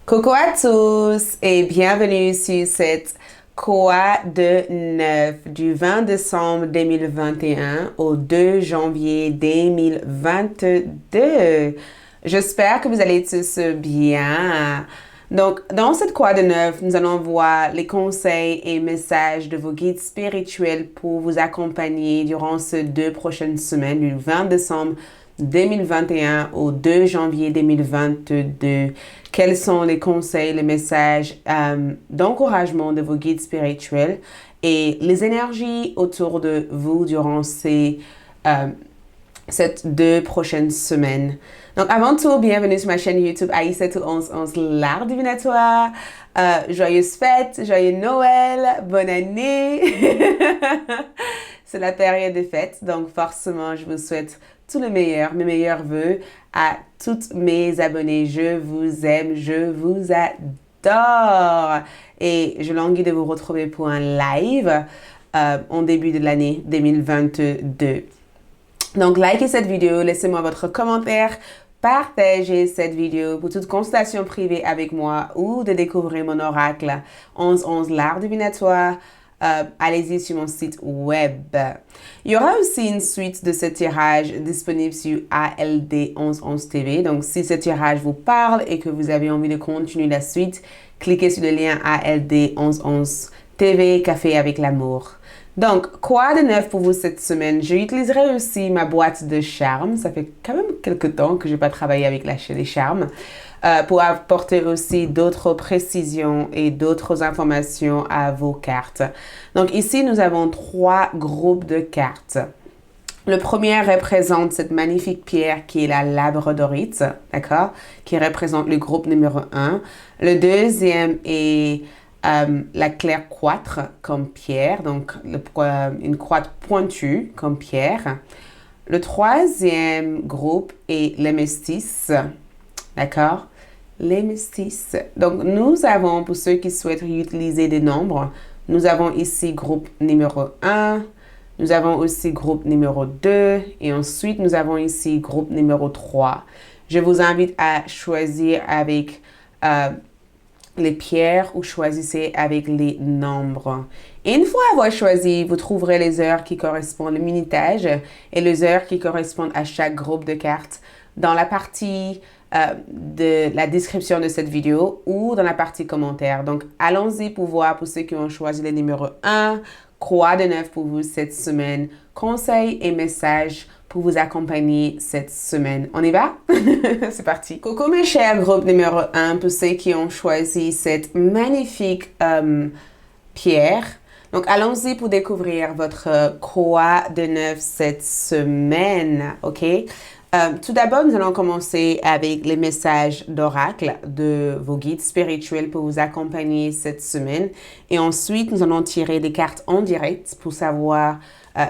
Coucou à tous et bienvenue sur cette Quoi de neuf du 20 décembre 2021 au 2 janvier 2022. J'espère que vous allez tous bien. Donc, dans cette Quoi de neuf, nous allons voir les conseils et messages de vos guides spirituels pour vous accompagner durant ces 2 prochaines semaines, du 20 décembre 2021 au 2 janvier 2022. Quels sont les conseils, les messages d'encouragement de vos guides spirituels et les énergies autour de vous durant ces 2 prochaines semaines. Donc, avant tout, bienvenue sur ma chaîne YouTube Aïssatou1111, l'art divinatoire. Joyeuses fêtes, joyeux Noël, bonne année. C'est la période des fêtes, donc forcément, je vous souhaite tout le meilleur, mes meilleurs vœux à toutes mes abonnés. Je vous aime, je vous adore. Et je languis de vous retrouver pour un live en début de l'année 2022. Donc, likez cette vidéo, laissez-moi votre commentaire, partagez cette vidéo pour toute consultation privée avec moi ou de découvrir mon oracle 1111 l'art divinatoire. Allez-y sur mon site web. Il y aura aussi une suite de ce tirage disponible sur ALD 1111 TV. Donc, si ce tirage vous parle et que vous avez envie de continuer la suite, cliquez sur le lien ALD 1111 TV, Café avec l'amour. Donc, quoi de neuf pour vous cette semaine? J'utiliserai aussi ma boîte de charmes. Ça fait quand même quelques temps que je n'ai pas travaillé avec les charmes. Pour apporter aussi d'autres précisions et d'autres informations à vos cartes. Donc ici, nous avons 3 groupes de cartes. Le premier représente cette magnifique pierre qui est la labradorite, d'accord? Qui représente le groupe numéro 1. Le deuxième est la claire quartz comme pierre, donc une quartz pointue comme pierre. Le troisième groupe est les métis, d'accord? Les métis. Donc, nous avons, pour ceux qui souhaitent utiliser des nombres, nous avons ici groupe numéro 1, nous avons aussi groupe numéro 2, et ensuite, nous avons ici groupe numéro 3. Je vous invite à choisir avec les pierres ou choisissez avec les nombres. Et une fois avoir choisi, vous trouverez les heures qui correspondent au minutage et les heures qui correspondent à chaque groupe de cartes dans la partie de la description de cette vidéo ou dans la partie commentaires. Donc, allons-y pour voir pour ceux qui ont choisi le numéro 1, quoi de neuf pour vous cette semaine, conseils et messages pour vous accompagner cette semaine. On y va? C'est parti. Coucou mes chers groupes numéro 1 pour ceux qui ont choisi cette magnifique pierre. Donc, allons-y pour découvrir votre quoi de neuf cette semaine, ok? Tout d'abord, nous allons commencer avec les messages d'oracle de vos guides spirituels pour vous accompagner cette semaine. Et ensuite, nous allons tirer des cartes en direct pour savoir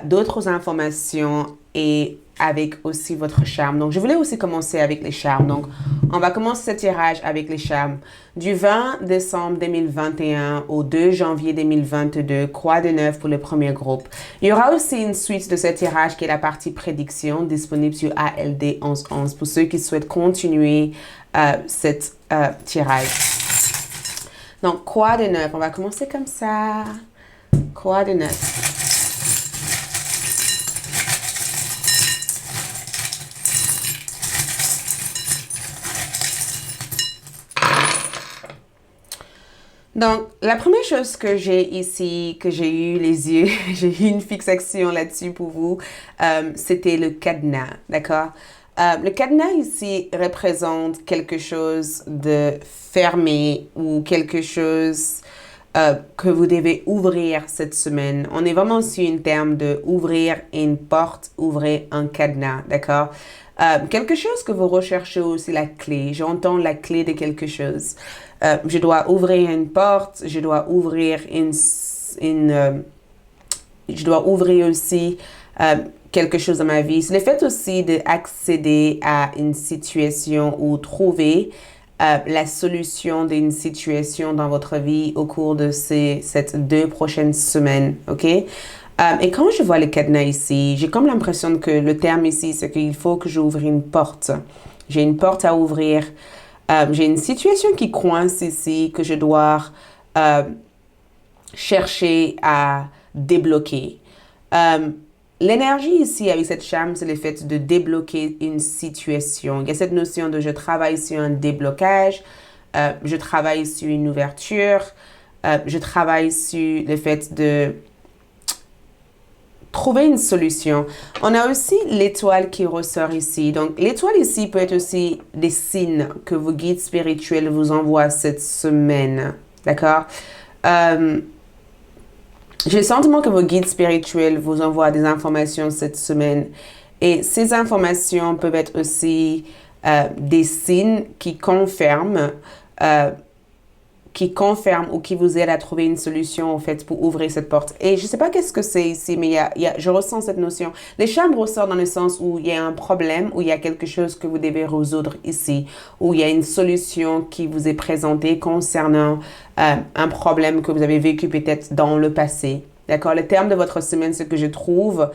d'autres informations et avec aussi votre charme. Donc, je voulais aussi commencer avec les charmes. Donc, on va commencer ce tirage avec les charmes. Du 20 décembre 2021 au 2 janvier 2022, quoi de neuf pour le premier groupe. Il y aura aussi une suite de ce tirage qui est la partie prédiction disponible sur ALD 1111 pour ceux qui souhaitent continuer cet tirage. Donc, quoi de neuf? On va commencer comme ça. Quoi de neuf? Donc, la première chose que j'ai ici, que j'ai eu les yeux, j'ai eu une fixation là-dessus pour vous, c'était le cadenas, d'accord? Le cadenas ici représente quelque chose de fermé ou quelque chose que vous devez ouvrir cette semaine. On est vraiment sur un terme de ouvrir une porte, ouvrir un cadenas, d'accord? Quelque chose que vous recherchez aussi la clé. J'entends la clé de quelque chose. Je dois ouvrir une porte, je dois ouvrir je dois ouvrir aussi quelque chose dans ma vie. C'est le fait aussi d'accéder à une situation ou trouver la solution d'une situation dans votre vie au cours de ces 2 prochaines semaines, ok? Et quand je vois le cadenas ici, j'ai comme l'impression que le terme ici, c'est qu'il faut que j'ouvre une porte. J'ai une porte à ouvrir J'ai une situation qui coince ici que je dois euh, chercher à débloquer. Euh, L'énergie ici avec cette charme, c'est le fait de débloquer une situation. Il y a cette notion de je travaille sur un déblocage, je travaille sur une ouverture, je travaille sur le fait de trouver une solution. On a aussi l'étoile qui ressort ici. Donc, l'étoile ici peut être aussi des signes que vos guides spirituels vous envoient cette semaine. D'accord? J'ai le sentiment que vos guides spirituels vous envoient des informations cette semaine. Et ces informations peuvent être aussi des signes euh, qui confirment ou qui vous aident à trouver une solution, en fait, pour ouvrir cette porte. Et je ne sais pas qu'est-ce que c'est ici, mais je ressens cette notion. Les charmes ressortent dans le sens où il y a un problème, où il y a quelque chose que vous devez résoudre ici, où il y a une solution qui vous est présentée concernant un problème que vous avez vécu peut-être dans le passé. D'accord? Le terme de votre semaine, c'est que je trouve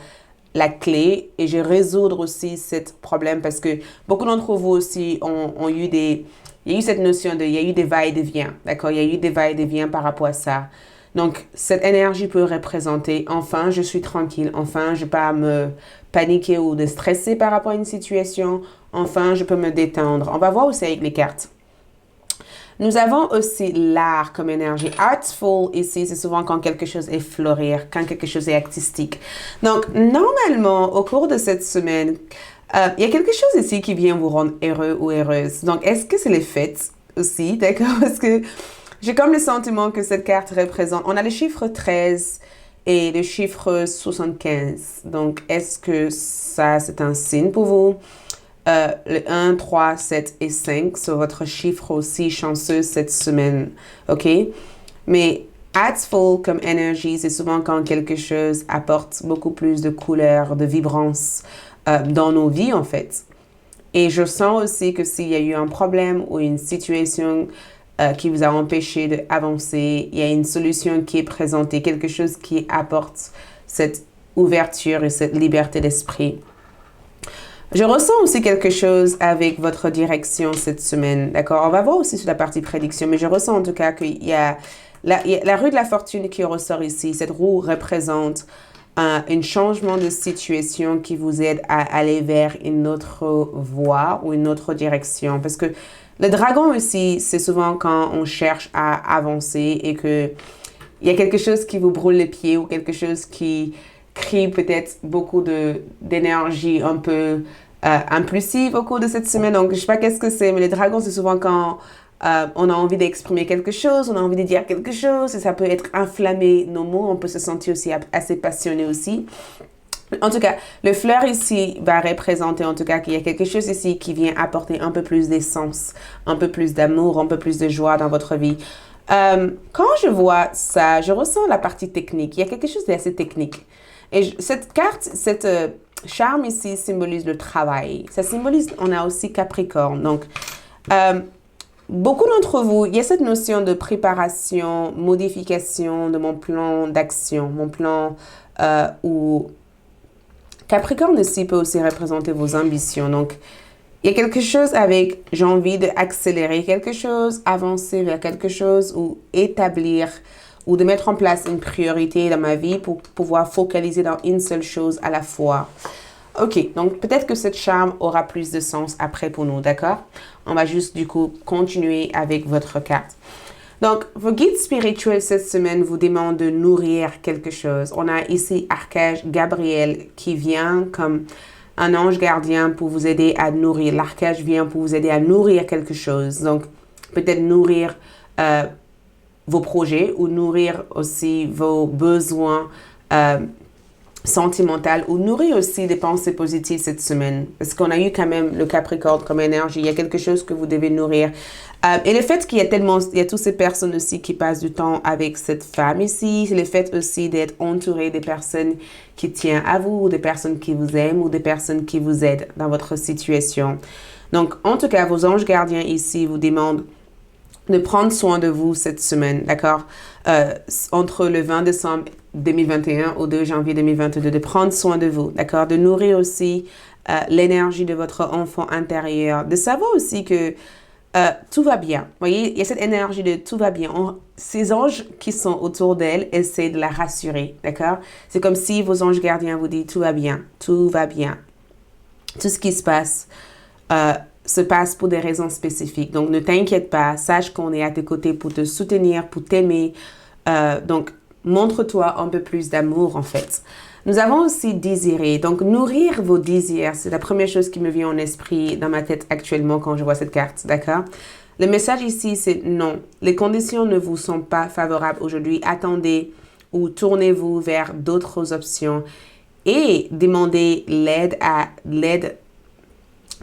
la clé et je résoudre aussi ce problème parce que beaucoup d'entre vous aussi ont eu il y a eu cette notion il y a eu des va-et-vient, d'accord? Il y a eu des va-et-vient par rapport à ça. Donc, cette énergie peut représenter, enfin, je suis tranquille, enfin, je ne vais pas me paniquer ou de stresser par rapport à une situation, enfin, je peux me détendre. On va voir aussi avec les cartes. Nous avons aussi l'art comme énergie. Artful ici, c'est souvent quand quelque chose est fleurir, quand quelque chose est artistique. Donc, normalement, au cours de cette semaine, il y a quelque chose ici qui vient vous rendre heureux ou heureuse. Donc, est-ce que c'est les fêtes aussi, d'accord? Parce que j'ai comme le sentiment que cette carte représente... On a le chiffre 13 et le chiffre 75. Donc, est-ce que ça, c'est un signe pour vous? Le 1, 3, 7 et 5 sont votre chiffre aussi chanceux cette semaine, ok? Mais artful comme énergie, c'est souvent quand quelque chose apporte beaucoup plus de couleurs, de vibrance dans nos vies, en fait. Et je sens aussi que s'il y a eu un problème ou une situation qui vous a empêché d'avancer, il y a une solution qui est présentée, quelque chose qui apporte cette ouverture et cette liberté d'esprit. Je ressens aussi quelque chose avec votre direction cette semaine, d'accord? On va voir aussi sur la partie prédiction, mais je ressens en tout cas qu'il y a la roue de la fortune qui ressort ici. Cette roue représente un changement de situation qui vous aide à aller vers une autre voie ou une autre direction. Parce que le dragon aussi, c'est souvent quand on cherche à avancer et que il y a quelque chose qui vous brûle les pieds ou quelque chose qui crée peut-être beaucoup d'énergie un peu impulsive au cours de cette semaine. Donc, je sais pas qu'est-ce que c'est, mais les dragons, c'est souvent quand on a envie d'exprimer quelque chose, on a envie de dire quelque chose, et ça peut être inflammé nos mots, on peut se sentir aussi assez passionné aussi. En tout cas, le fleur ici va représenter en tout cas qu'il y a quelque chose ici qui vient apporter un peu plus d'essence, un peu plus d'amour, un peu plus de joie dans votre vie. Quand je vois ça, je ressens la partie technique. Il y a quelque chose d'assez technique. Et cette carte, cette charme ici symbolise le travail. Ça symbolise, on a aussi Capricorne. Donc, beaucoup d'entre vous, il y a cette notion de préparation, modification de mon plan d'action, mon plan où Capricorne ici peut aussi représenter vos ambitions. Donc, il y a quelque chose avec, j'ai envie d'accélérer quelque chose, avancer vers quelque chose ou établir ou de mettre en place une priorité dans ma vie pour pouvoir focaliser dans une seule chose à la fois. Ok, donc peut-être que cette charme aura plus de sens après pour nous, d'accord? On va juste du coup continuer avec votre carte. Donc, vos guides spirituels cette semaine vous demandent de nourrir quelque chose. On a ici Archange Gabriel qui vient comme un ange gardien pour vous aider à nourrir. L'archange vient pour vous aider à nourrir quelque chose. Donc, peut-être nourrir vos projets ou nourrir aussi vos besoins sentimentaux ou nourrir aussi des pensées positives cette semaine. Parce qu'on a eu quand même le Capricorne comme énergie. Il y a quelque chose que vous devez nourrir. Et le fait qu'il y a toutes ces personnes aussi qui passent du temps avec cette femme ici, c'est le fait aussi d'être entouré des personnes qui tiennent à vous, ou des personnes qui vous aiment, ou des personnes qui vous aident dans votre situation. Donc, en tout cas, vos anges gardiens ici vous demandent de prendre soin de vous cette semaine, d'accord? Entre le 20 décembre 2021 au 2 janvier 2022, de prendre soin de vous, d'accord? De nourrir aussi l'énergie de votre enfant intérieur, de savoir aussi que tout va bien. Vous voyez, il y a cette énergie de tout va bien. Ces anges qui sont autour d'elle essaient de la rassurer, d'accord? C'est comme si vos anges gardiens vous disent tout va bien, tout va bien. Tout ce qui se passe pour des raisons spécifiques. Donc, ne t'inquiète pas, sache qu'on est à tes côtés pour te soutenir, pour t'aimer. Donc, montre-toi un peu plus d'amour, en fait. Nous avons aussi désiré. Donc, nourrir vos désirs, c'est la première chose qui me vient en esprit dans ma tête actuellement quand je vois cette carte, d'accord? Le message ici, c'est non. Les conditions ne vous sont pas favorables aujourd'hui. Attendez ou tournez-vous vers d'autres options et demandez l'aide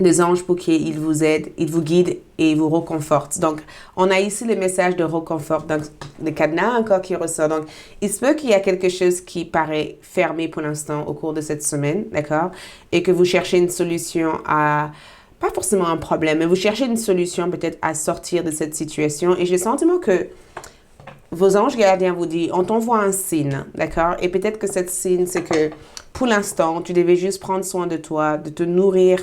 des anges pour qu'ils vous aident, ils vous guident et vous réconfortent. Donc, on a ici le message de réconfort. Donc, le cadenas encore qui ressort. Donc, il se peut qu'il y a quelque chose qui paraît fermé pour l'instant au cours de cette semaine, d'accord? Et que vous cherchez une solution à, pas forcément un problème, mais vous cherchez une solution peut-être à sortir de cette situation. Et j'ai le sentiment que vos anges gardiens vous disent, on t'envoie un signe, d'accord? Et peut-être que cette signe, c'est que pour l'instant, tu devais juste prendre soin de toi, de te nourrir,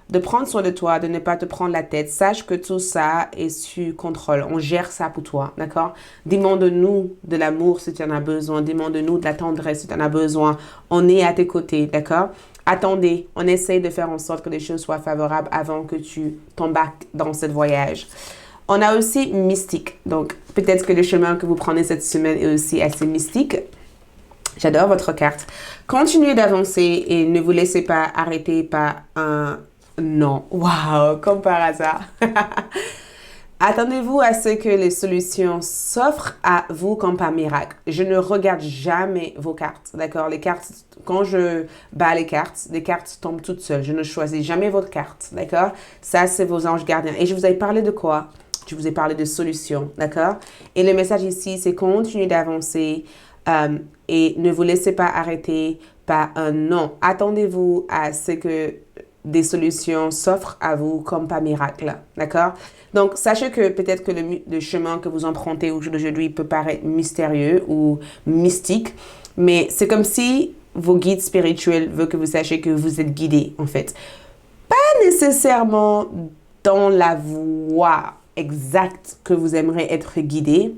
de prendre soin de toi, de ne pas te prendre la tête. Sache que tout ça est sous contrôle. On gère ça pour toi, d'accord? Demande-nous de l'amour si tu en as besoin. Demande-nous de la tendresse si tu en as besoin. On est à tes côtés, d'accord? Attendez, on essaye de faire en sorte que les choses soient favorables avant que tu t'embarques dans ce voyage. On a aussi mystique. Donc, peut-être que le chemin que vous prenez cette semaine est aussi assez mystique. J'adore votre carte. Continuez d'avancer et ne vous laissez pas arrêter par un non. Waouh, comme par hasard. Attendez-vous à ce que les solutions s'offrent à vous comme par miracle. Je ne regarde jamais vos cartes, d'accord? Les cartes, quand je bats les cartes tombent toutes seules. Je ne choisis jamais votre carte, d'accord? Ça, c'est vos anges gardiens. Et je vous ai parlé de quoi? Je vous ai parlé de solutions, d'accord? Et le message ici, c'est continuer d'avancer et ne vous laissez pas arrêter par un non. Attendez-vous à ce que des solutions s'offrent à vous comme par miracle, d'accord? Donc, sachez que peut-être que le chemin que vous empruntez aujourd'hui peut paraître mystérieux ou mystique, mais c'est comme si vos guides spirituels veulent que vous sachiez que vous êtes guidés, en fait. Pas nécessairement dans la voie exacte que vous aimeriez être guidé,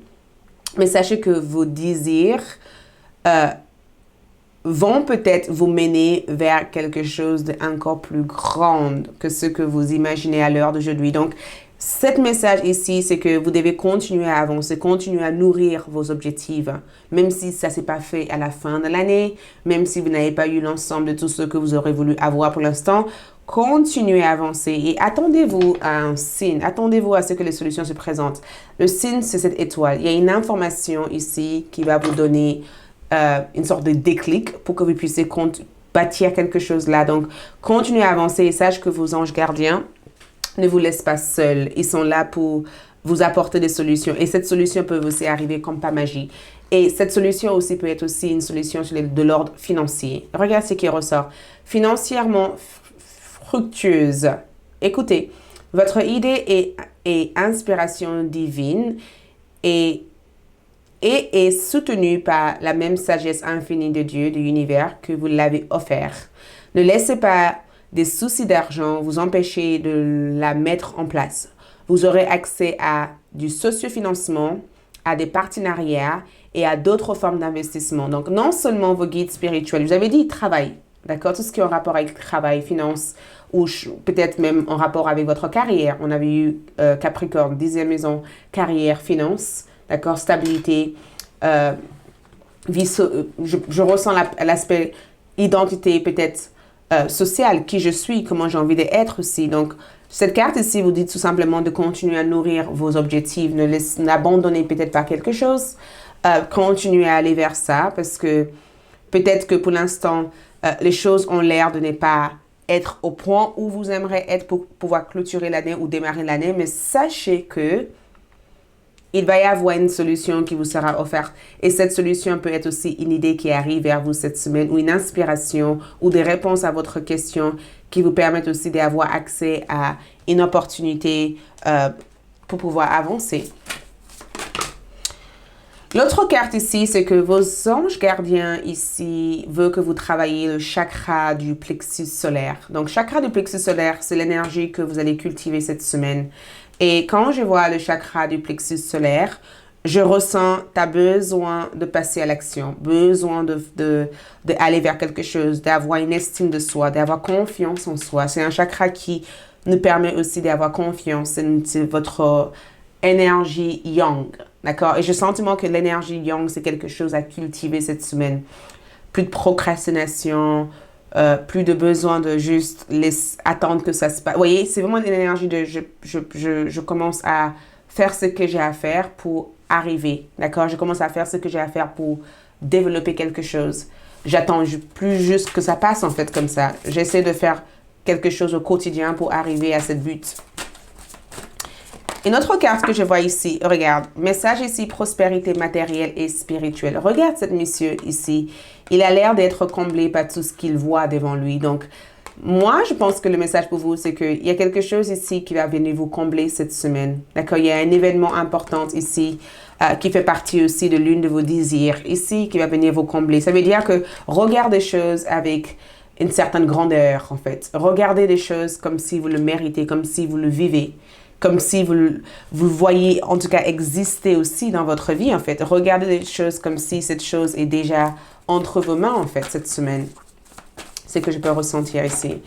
mais sachez que vos désirs vont peut-être vous mener vers quelque chose d'encore plus grand que ce que vous imaginez à l'heure d'aujourd'hui. Donc, cet message ici, c'est que vous devez continuer à avancer, continuer à nourrir vos objectifs, même si ça ne s'est pas fait à la fin de l'année, même si vous n'avez pas eu l'ensemble de tout ce que vous aurez voulu avoir pour l'instant. Continuez à avancer et attendez-vous à un signe, attendez-vous à ce que les solutions se présentent. Le signe, c'est cette étoile. Il y a une information ici qui va vous donner une sorte de déclic pour que vous puissiez bâtir quelque chose là. Donc, continuez à avancer et sache que vos anges gardiens ne vous laissent pas seuls. Ils sont là pour vous apporter des solutions. Et cette solution peut aussi arriver comme par magie. Et cette solution aussi peut être aussi une solution de l'ordre financier. Regarde ce qui ressort. Financièrement fructueuse. Écoutez, votre idée est inspiration divine et est soutenue par la même sagesse infinie de Dieu, de l'univers, que vous l'avez offert. Ne laissez pas des soucis d'argent vous empêcher de la mettre en place. Vous aurez accès à du sociofinancement, à des partenariats et à d'autres formes d'investissement. Donc, non seulement vos guides spirituels, vous avez dit travail, d'accord? Tout ce qui est en rapport avec le travail, finance, ou peut-être même en rapport avec votre carrière. On avait eu Capricorne, 10e maison, carrière, finance, d'accord? Stabilité, je ressens l'aspect identité peut-être sociale, qui je suis, comment j'ai envie d'être aussi. Donc, cette carte ici vous dit tout simplement de continuer à nourrir vos objectifs, n'abandonnez peut-être pas quelque chose, continuez à aller vers ça parce que peut-être que pour l'instant, les choses ont l'air de ne pas être au point où vous aimeriez être pour pouvoir clôturer l'année ou démarrer l'année, mais sachez que il va y avoir une solution qui vous sera offerte. Et cette solution peut être aussi une idée qui arrive vers vous cette semaine ou une inspiration ou des réponses à votre question qui vous permettent aussi d'avoir accès à une opportunité pour pouvoir avancer. L'autre carte ici, c'est que vos anges gardiens ici veulent que vous travaillez le chakra du plexus solaire. Donc, chakra du plexus solaire, c'est l'énergie que vous allez cultiver cette semaine. Et quand je vois le chakra du plexus solaire, je ressens, tu as besoin de passer à l'action, besoin d'aller vers quelque chose, d'avoir une estime de soi, d'avoir confiance en soi. C'est un chakra qui nous permet aussi d'avoir confiance. C'est votre énergie yang, d'accord? Et j'ai le sentiment que l'énergie yang, c'est quelque chose à cultiver cette semaine. Plus de procrastination, plus de besoin de juste attendre que ça se passe. Vous voyez, c'est vraiment une énergie de je commence à faire ce que j'ai à faire pour arriver, d'accord? Je commence à faire ce que j'ai à faire pour développer quelque chose. J'attends plus juste que ça passe, en fait, comme ça. J'essaie de faire quelque chose au quotidien pour arriver à cette but. Une autre carte que je vois ici, regarde, message ici, prospérité matérielle et spirituelle. Regarde cette monsieur ici. Il a l'air d'être comblé par tout ce qu'il voit devant lui. Donc, moi, je pense que le message pour vous, c'est qu'il y a quelque chose ici qui va venir vous combler cette semaine. D'accord? Il y a un événement important ici qui fait partie aussi de l'une de vos désirs ici qui va venir vous combler. Ça veut dire que regardez les choses avec une certaine grandeur, en fait. Regardez les choses comme si vous le méritez, comme si vous le vivez. Comme si vous voyez, en tout cas, exister aussi dans votre vie, en fait. Regardez les choses comme si cette chose est déjà entre vos mains, en fait, cette semaine. C'est ce que je peux ressentir ici.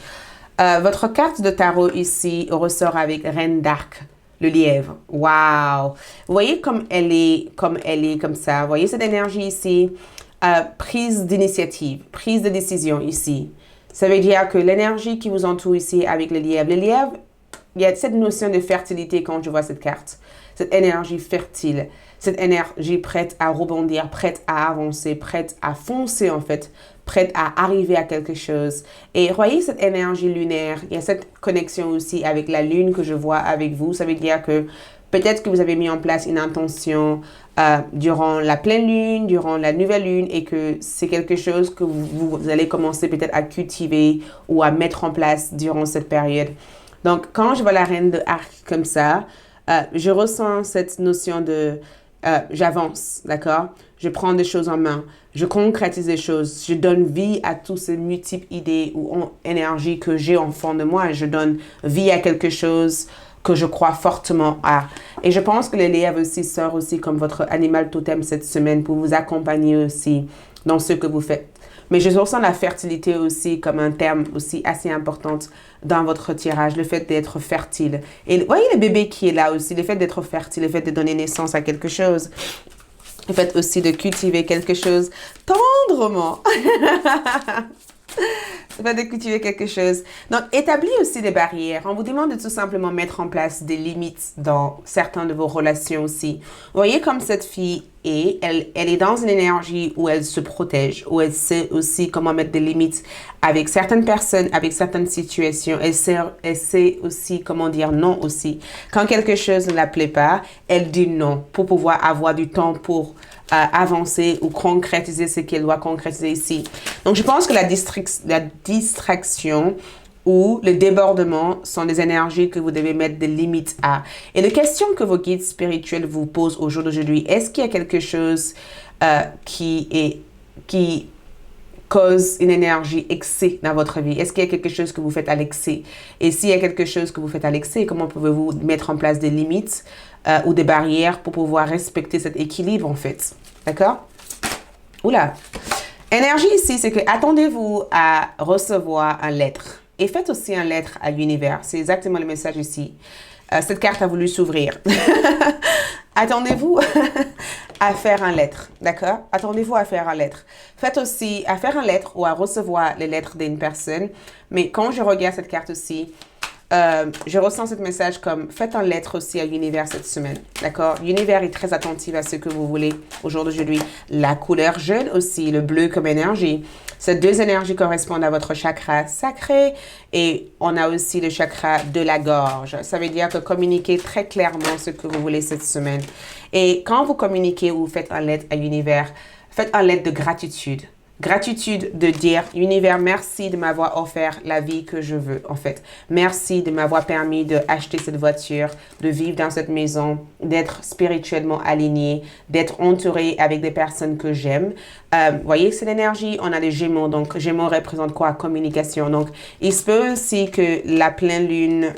Votre carte de tarot ici ressort avec Reine d'Arc, le lièvre. Waouh! Vous voyez comme elle est comme ça. Vous voyez cette énergie ici? Prise d'initiative, prise de décision ici. Ça veut dire que l'énergie qui vous entoure ici avec le lièvre, il y a cette notion de fertilité quand je vois cette carte. Cette énergie fertile, cette énergie prête à rebondir, prête à avancer, prête à foncer en fait, prête à arriver à quelque chose. Et voyez cette énergie lunaire, il y a cette connexion aussi avec la lune que je vois avec vous. Ça veut dire que peut-être que vous avez mis en place une intention durant la pleine lune, durant la nouvelle lune et que c'est quelque chose que vous allez commencer peut-être à cultiver ou à mettre en place durant cette période. Donc, quand je vois la reine de arc comme ça, je ressens cette notion de j'avance, d'accord? Je prends des choses en main, je concrétise des choses, je donne vie à toutes ces multiples idées ou énergies que j'ai en fond de moi. Je donne vie à quelque chose que je crois fortement à. Et je pense que le lièvre aussi sort aussi comme votre animal totem cette semaine pour vous accompagner aussi dans ce que vous faites. Mais je ressens la fertilité aussi comme un terme aussi assez important dans votre tirage, le fait d'être fertile. Et vous voyez le bébé qui est là aussi, le fait d'être fertile, le fait de donner naissance à quelque chose, le fait aussi de cultiver quelque chose tendrement. Le fait de cultiver quelque chose. Donc, établis aussi des barrières. On vous demande de tout simplement mettre en place des limites dans certaines de vos relations aussi. Vous voyez comme cette fille est, elle est dans une énergie où elle se protège, où elle sait aussi comment mettre des limites avec certaines personnes, avec certaines situations. Elle sait aussi comment dire non aussi. Quand quelque chose ne la plaît pas, elle dit non pour pouvoir avoir du temps pour avancer ou concrétiser ce qu'elle doit concrétiser ici. Donc, je pense que la distraction ou le débordement sont des énergies que vous devez mettre des limites à. Et la question que vos guides spirituels vous posent au jour d'aujourd'hui, est-ce qu'il y a quelque chose qui cause une énergie excès dans votre vie? Est-ce qu'il y a quelque chose que vous faites à l'excès? Et s'il y a quelque chose que vous faites à l'excès, comment pouvez-vous mettre en place des limites ou des barrières pour pouvoir respecter cet équilibre en fait? D'accord? Oula! Énergie ici, c'est que attendez-vous à recevoir une lettre. Et faites aussi une lettre à l'univers. C'est exactement le message ici. Cette carte a voulu s'ouvrir. Attendez-vous à faire une lettre, d'accord? Attendez-vous à faire une lettre. Faites aussi à faire une lettre ou à recevoir les lettres d'une personne. Mais quand je regarde cette carte aussi, je ressens ce message comme faites une lettre aussi à l'univers cette semaine, d'accord? L'univers est très attentif à ce que vous voulez au jour d'aujourd'hui. La couleur jaune aussi, le bleu comme énergie. Ces deux énergies correspondent à votre chakra sacré et on a aussi le chakra de la gorge. Ça veut dire que communiquez très clairement ce que vous voulez cette semaine. Et quand vous communiquez ou vous faites une lettre à l'univers, faites une lettre de gratitude. Gratitude de dire, univers, merci de m'avoir offert la vie que je veux, en fait. Merci de m'avoir permis d'acheter cette voiture, de vivre dans cette maison, d'être spirituellement aligné, d'être entouré avec des personnes que j'aime. Voyez, c'est l'énergie, on a les Gémeaux. Donc, Gémeaux représente quoi? Communication. Donc, il se peut aussi que la pleine lune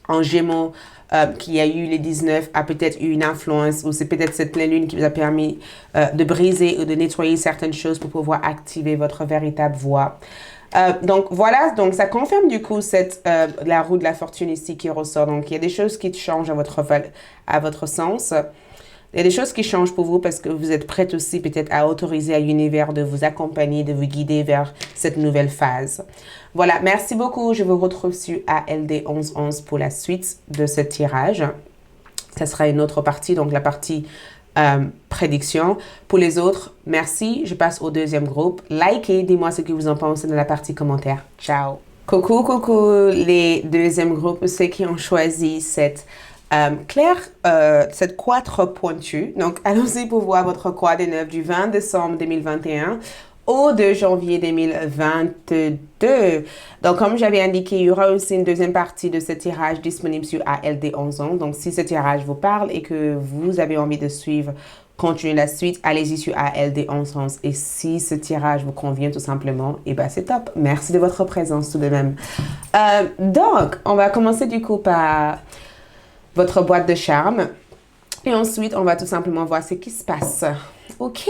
en Gémeaux qui a eu les 19 a peut-être eu une influence ou c'est peut-être cette pleine lune qui vous a permis de briser ou de nettoyer certaines choses pour pouvoir activer votre véritable voix. Donc voilà, donc ça confirme du coup la roue de la fortune ici qui ressort. Donc il y a des choses qui changent à votre sens. Il y a des choses qui changent pour vous parce que vous êtes prête aussi peut-être à autoriser à l'univers de vous accompagner, de vous guider vers cette nouvelle phase. Voilà, merci beaucoup. Je vous retrouve sur ALD 1111 pour la suite de ce tirage. Ça sera une autre partie, donc la partie prédiction. Pour les autres, merci. Je passe au deuxième groupe. Likez, dis-moi ce que vous en pensez dans la partie commentaire. Ciao. Coucou les deuxièmes groupes, ceux qui ont choisi cette cette croix pointue. Donc, allons-y pour voir votre croix des 9 du 20 décembre 2021 au 2 janvier 2022. Donc, comme j'avais indiqué, il y aura aussi une deuxième partie de ce tirage disponible sur ALD 11 ans. Donc, si ce tirage vous parle et que vous avez envie de suivre, continuez la suite, allez-y sur ALD 11 ans. Et si ce tirage vous convient tout simplement, et ben c'est top. Merci de votre présence tout de même. Donc, on va commencer du coup par votre boîte de charme. Et ensuite, on va tout simplement voir ce qui se passe. OK?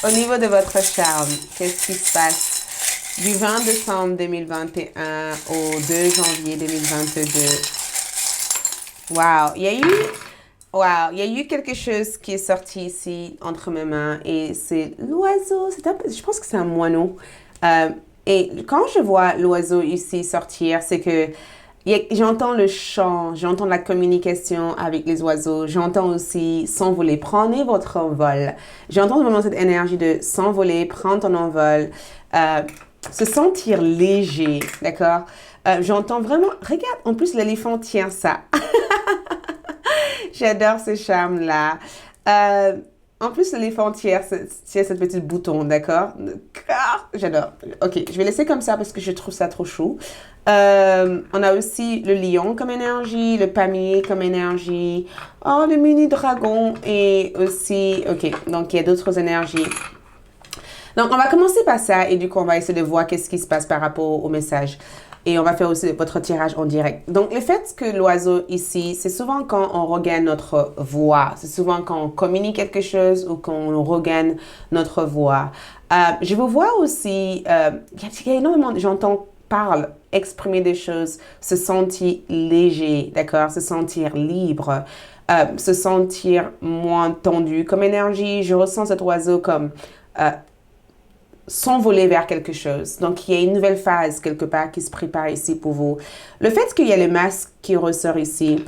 Au niveau de votre charme, qu'est-ce qui se passe du 20 décembre 2021 au 2 janvier 2022? Wow! Il y a eu quelque chose qui est sorti ici entre mes mains et c'est l'oiseau. Je pense que c'est un moineau. Et quand je vois l'oiseau ici sortir, c'est que j'entends le chant, j'entends la communication avec les oiseaux, j'entends aussi s'envoler, prenez votre envol. J'entends vraiment cette énergie de s'envoler, prendre ton envol, se sentir léger, d'accord? J'entends vraiment, regarde, en plus l'éléphant tient ça. J'adore ce charme-là. En plus, l'éléphant tient cette petite bouton, d'accord? J'adore. Ok, je vais laisser comme ça parce que je trouve ça trop chou. On a aussi le lion comme énergie, le palmier comme énergie, oh, le mini dragon et aussi, ok, donc il y a d'autres énergies. Donc, on va commencer par ça et du coup, on va essayer de voir qu'est-ce qui se passe par rapport au message. Et on va faire aussi votre tirage en direct. Donc, le fait que l'oiseau ici, c'est souvent quand on regagne notre voix. C'est souvent quand on communique quelque chose ou qu'on regagne notre voix. Je vous vois aussi, il y a énormément de gens parle, exprimer des choses, se sentir léger, d'accord? Se sentir libre, se sentir moins tendu comme énergie. Je ressens cet oiseau comme s'envoler vers quelque chose. Donc, il y a une nouvelle phase quelque part qui se prépare ici pour vous. Le fait qu'il y a le masque qui ressort ici,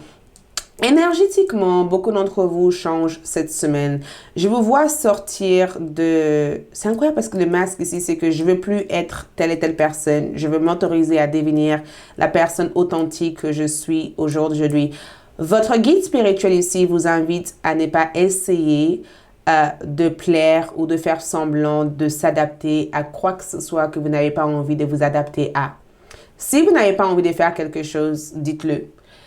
énergétiquement, beaucoup d'entre vous changent cette semaine. Je vous vois sortir de... C'est incroyable parce que le masque ici, c'est que je veux plus être telle et telle personne. Je veux m'autoriser à devenir la personne authentique que je suis aujourd'hui. Votre guide spirituel ici vous invite à ne pas essayer de plaire ou de faire semblant de s'adapter à quoi que ce soit que vous n'avez pas envie de vous adapter à. Si vous n'avez pas envie de faire quelque chose, dites-le.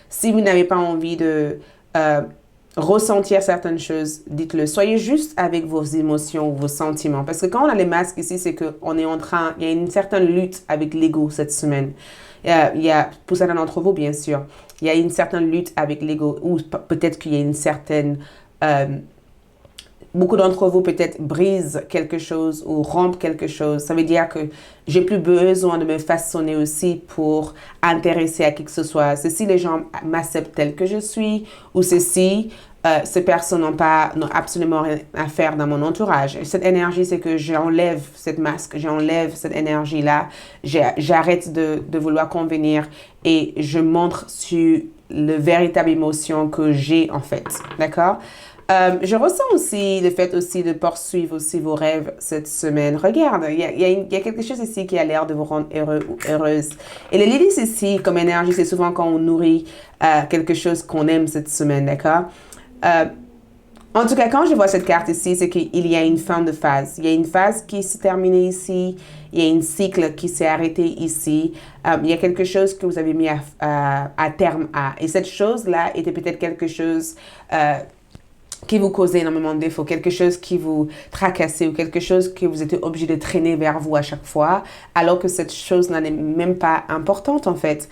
Si vous n'avez pas envie de ressentir certaines choses, dites-le. Soyez juste avec vos émotions, vos sentiments. Parce que quand on a les masques ici, c'est qu'on est il y a une certaine lutte avec l'ego cette semaine. Pour certains d'entre vous, bien sûr, il y a une certaine lutte avec l'ego. Ou peut-être qu'il y a une certaine... beaucoup d'entre vous peut-être brisent quelque chose ou rompent quelque chose. Ça veut dire que j'ai plus besoin de me façonner aussi pour intéresser à qui que ce soit. C'est si les gens m'acceptent tel que je suis ou c'est si ces personnes n'ont absolument rien à faire dans mon entourage. Et cette énergie, c'est que j'enlève cette masque, j'enlève cette énergie-là. J'arrête de vouloir convenir et je montre sur le véritable émotion que j'ai en fait. D'accord? Je ressens aussi le fait aussi de poursuivre aussi vos rêves cette semaine. Regarde, il y a quelque chose ici qui a l'air de vous rendre heureux ou heureuse. Et les lilies ici, comme énergie, c'est souvent quand on nourrit quelque chose qu'on aime cette semaine, d'accord? En tout cas, quand je vois cette carte ici, c'est qu'il y a une fin de phase. Il y a une phase qui s'est terminée ici. Il y a un cycle qui s'est arrêté ici. Il y a quelque chose que vous avez mis à terme à. Et cette chose-là était peut-être quelque chose... qui vous causait énormément de défauts, quelque chose qui vous tracassait ou quelque chose que vous étiez obligé de traîner vers vous à chaque fois, alors que cette chose n'est même pas importante en fait.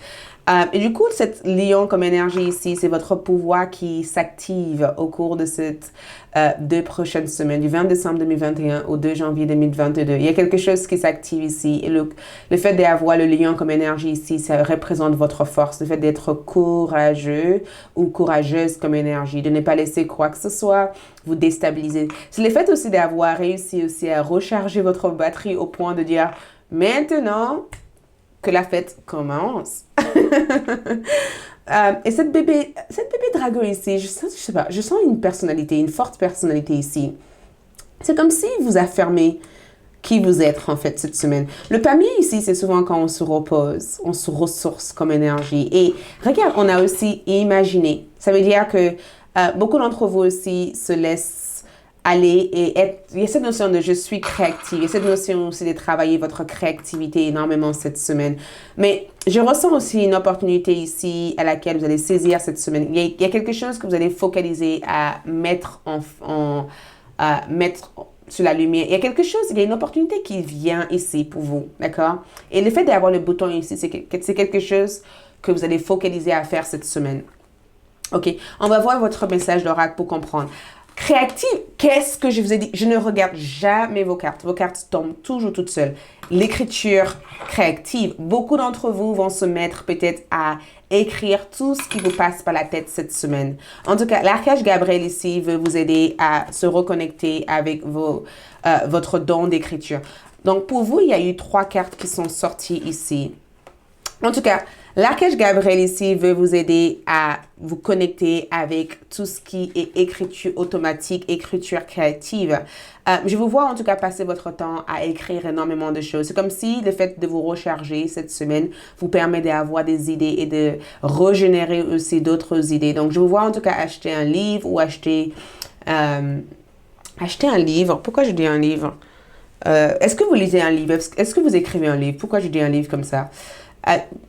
Et du coup, cette lion comme énergie ici, c'est votre pouvoir qui s'active au cours de cette 2 prochaines semaines, du 20 décembre 2021 au 2 janvier 2022. Il y a quelque chose qui s'active ici. Et le fait d'avoir le lion comme énergie ici, ça représente votre force, le fait d'être courageux ou courageuse comme énergie, de ne pas laisser quoi que ce soit vous déstabiliser. C'est le fait aussi d'avoir réussi aussi à recharger votre batterie au point de dire maintenant que la fête commence. Et cette bébé dragon ici, je sais pas, je sens une personnalité, une forte personnalité ici. C'est comme si vous affirmez qui vous êtes en fait cette semaine. Le palmier ici, c'est souvent quand on se repose, on se ressource comme énergie. Et regarde, on a aussi imaginé. Ça veut dire que beaucoup d'entre vous aussi se laissent aller et être, il y a cette notion de je suis créative, il y a cette notion aussi de travailler votre créativité énormément cette semaine. Mais je ressens aussi une opportunité ici à laquelle vous allez saisir cette semaine. Il y a quelque chose que vous allez focaliser à mettre mettre sur la lumière. Il y a quelque chose, il y a une opportunité qui vient ici pour vous, d'accord? Et le fait d'avoir le bouton ici, c'est quelque chose que vous allez focaliser à faire cette semaine. Ok, on va voir votre message d'oracle pour comprendre. Créative, qu'est-ce que je vous ai dit? Je ne regarde jamais vos cartes. Vos cartes tombent toujours toutes seules. L'écriture créative, beaucoup d'entre vous vont se mettre peut-être à écrire tout ce qui vous passe par la tête cette semaine. En tout cas, l'archange Gabriel ici veut vous aider à se reconnecter avec votre don d'écriture. Donc, pour vous, il y a eu 3 cartes qui sont sorties ici. En tout cas, l'archange Gabriel ici veut vous aider à vous connecter avec tout ce qui est écriture automatique, écriture créative. Je vous vois en tout cas passer votre temps à écrire énormément de choses. C'est comme si le fait de vous recharger cette semaine vous permet d'avoir des idées et de régénérer aussi d'autres idées. Donc, je vous vois en tout cas acheter un livre ou acheter un livre. Pourquoi je dis un livre? Est-ce que vous lisez un livre? Est-ce que vous écrivez un livre? Pourquoi je dis un livre comme ça?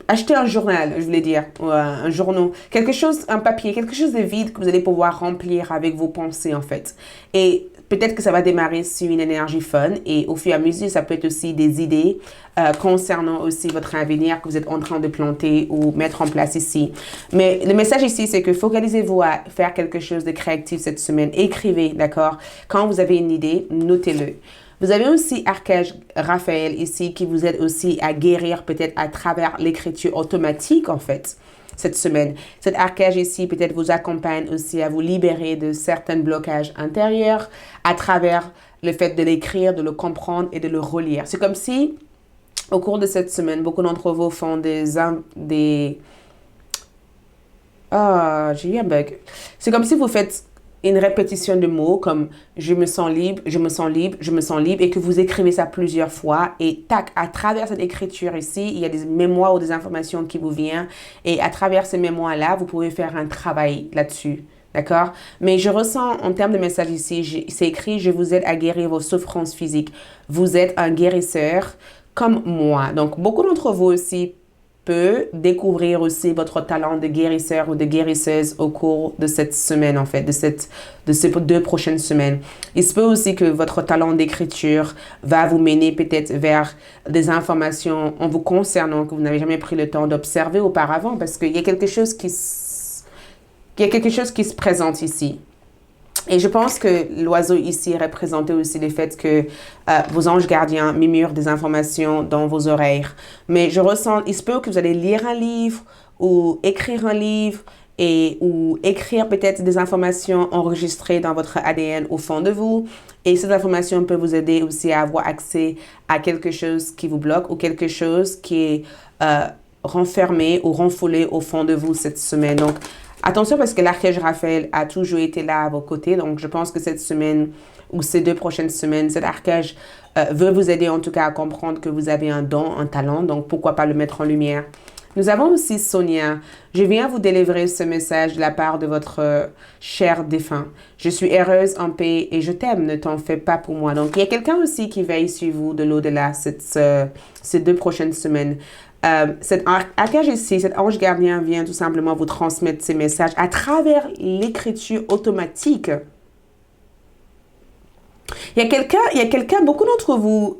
Acheter un journal, je voulais dire, ou un journal, quelque chose, un papier, quelque chose de vide que vous allez pouvoir remplir avec vos pensées en fait. Et peut-être que ça va démarrer sur une énergie fun et au fur et à mesure, ça peut être aussi des idées concernant aussi votre avenir que vous êtes en train de planter ou mettre en place ici. Mais le message ici, c'est que focalisez-vous à faire quelque chose de créatif cette semaine. Écrivez, d'accord? Quand vous avez une idée, notez-le. Vous avez aussi archange Raphaël ici qui vous aide aussi à guérir peut-être à travers l'écriture automatique en fait cette semaine. Cet archange ici peut-être vous accompagne aussi à vous libérer de certains blocages intérieurs à travers le fait de l'écrire, de le comprendre et de le relire. C'est comme si au cours de cette semaine, beaucoup d'entre vous font j'ai eu un bug. C'est comme si vous faites une répétition de mots comme je me sens libre, je me sens libre, je me sens libre et que vous écrivez ça plusieurs fois et tac, à travers cette écriture ici, il y a des mémoires ou des informations qui vous viennent et à travers ces mémoires-là, vous pouvez faire un travail là-dessus. D'accord? Mais je ressens en termes de message ici, c'est écrit, je vous aide à guérir vos souffrances physiques. Vous êtes un guérisseur comme moi. Donc, beaucoup d'entre vous aussi peut découvrir aussi votre talent de guérisseur ou de guérisseuse au cours de cette semaine, en fait, de ces 2 prochaines semaines. Il se peut aussi que votre talent d'écriture va vous mener peut-être vers des informations en vous concernant que vous n'avez jamais pris le temps d'observer auparavant parce qu'il y a quelque chose qui se présente ici. Et je pense que l'oiseau ici représentait aussi le fait que vos anges gardiens murmurent des informations dans vos oreilles. Mais je ressens, il se peut que vous allez lire un livre ou écrire un livre ou écrire peut-être des informations enregistrées dans votre ADN au fond de vous. Et ces informations peuvent vous aider aussi à avoir accès à quelque chose qui vous bloque ou quelque chose qui est renfermé ou renfoulé au fond de vous cette semaine. Donc, attention parce que l'archange Raphaël a toujours été là à vos côtés. Donc, je pense que cette semaine ou ces 2 prochaines semaines, cet archange veut vous aider en tout cas à comprendre que vous avez un don, un talent. Donc, pourquoi pas le mettre en lumière. Nous avons aussi Sonia. Je viens vous délivrer ce message de la part de votre cher défunt. Je suis heureuse, en paix et je t'aime. Ne t'en fais pas pour moi. Donc, il y a quelqu'un aussi qui veille sur vous de l'au-delà ces 2 prochaines semaines. Cet archange ici, cet ange gardien vient tout simplement vous transmettre ces messages à travers l'écriture automatique il y a quelqu'un, beaucoup d'entre vous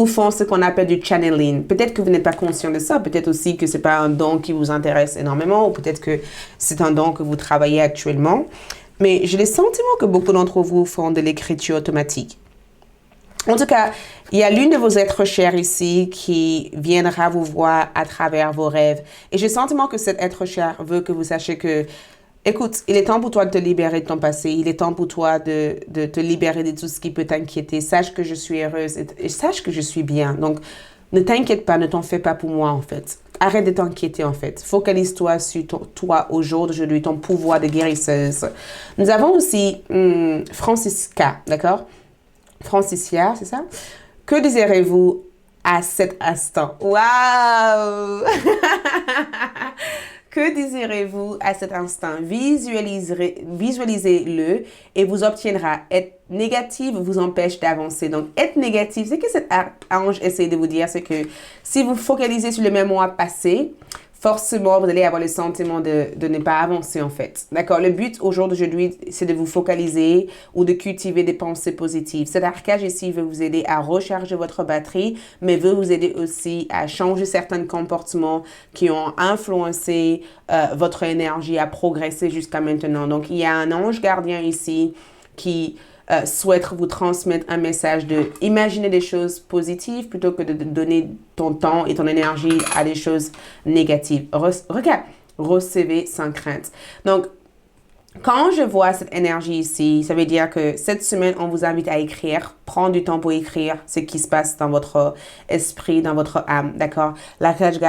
font ce qu'on appelle du channeling. Peut-être que vous n'êtes pas conscient de ça. Peut-être aussi que c'est pas un don qui vous intéresse énormément. Ou peut-être que c'est un don que vous travaillez actuellement. Mais j'ai le sentiment que beaucoup d'entre vous font de l'écriture automatique. En tout cas, il y a l'une de vos êtres chers ici qui viendra vous voir à travers vos rêves. Et j'ai le sentiment que cet être cher veut que vous sachiez que écoute, il est temps pour toi de te libérer de ton passé. Il est temps pour toi de te libérer de tout ce qui peut t'inquiéter. Sache que je suis heureuse et sache que je suis bien. Donc, ne t'inquiète pas, ne t'en fais pas pour moi, en fait. Arrête de t'inquiéter, en fait. Focalise-toi sur toi au jour d'aujourd'hui, ton pouvoir de guérisseuse. Nous avons aussi Francisca, d'accord? Francicia, c'est ça? Que désirez-vous à cet instant? Waouh! Que désirez-vous à cet instant? Visualisez-le et vous obtiendra. Être négatif vous empêche d'avancer. Donc, être négatif, c'est que cet ange essaie de vous dire, c'est que si vous focalisez sur le même mois passé, forcément, vous allez avoir le sentiment de ne pas avancer, en fait. D'accord? Le but, au jour d'aujourd'hui, c'est de vous focaliser ou de cultiver des pensées positives. Cet archange ici veut vous aider à recharger votre batterie, mais veut vous aider aussi à changer certains comportements qui ont influencé votre énergie à progresser jusqu'à maintenant. Donc, il y a un ange gardien ici qui souhaite vous transmettre un message de imaginer des choses positives plutôt que de donner ton temps et ton énergie à des choses négatives. Regarde, recevez sans crainte. Donc, quand je vois cette énergie ici, ça veut dire que cette semaine, on vous invite à écrire, prendre du temps pour écrire ce qui se passe dans votre esprit, dans votre âme, d'accord? L'archange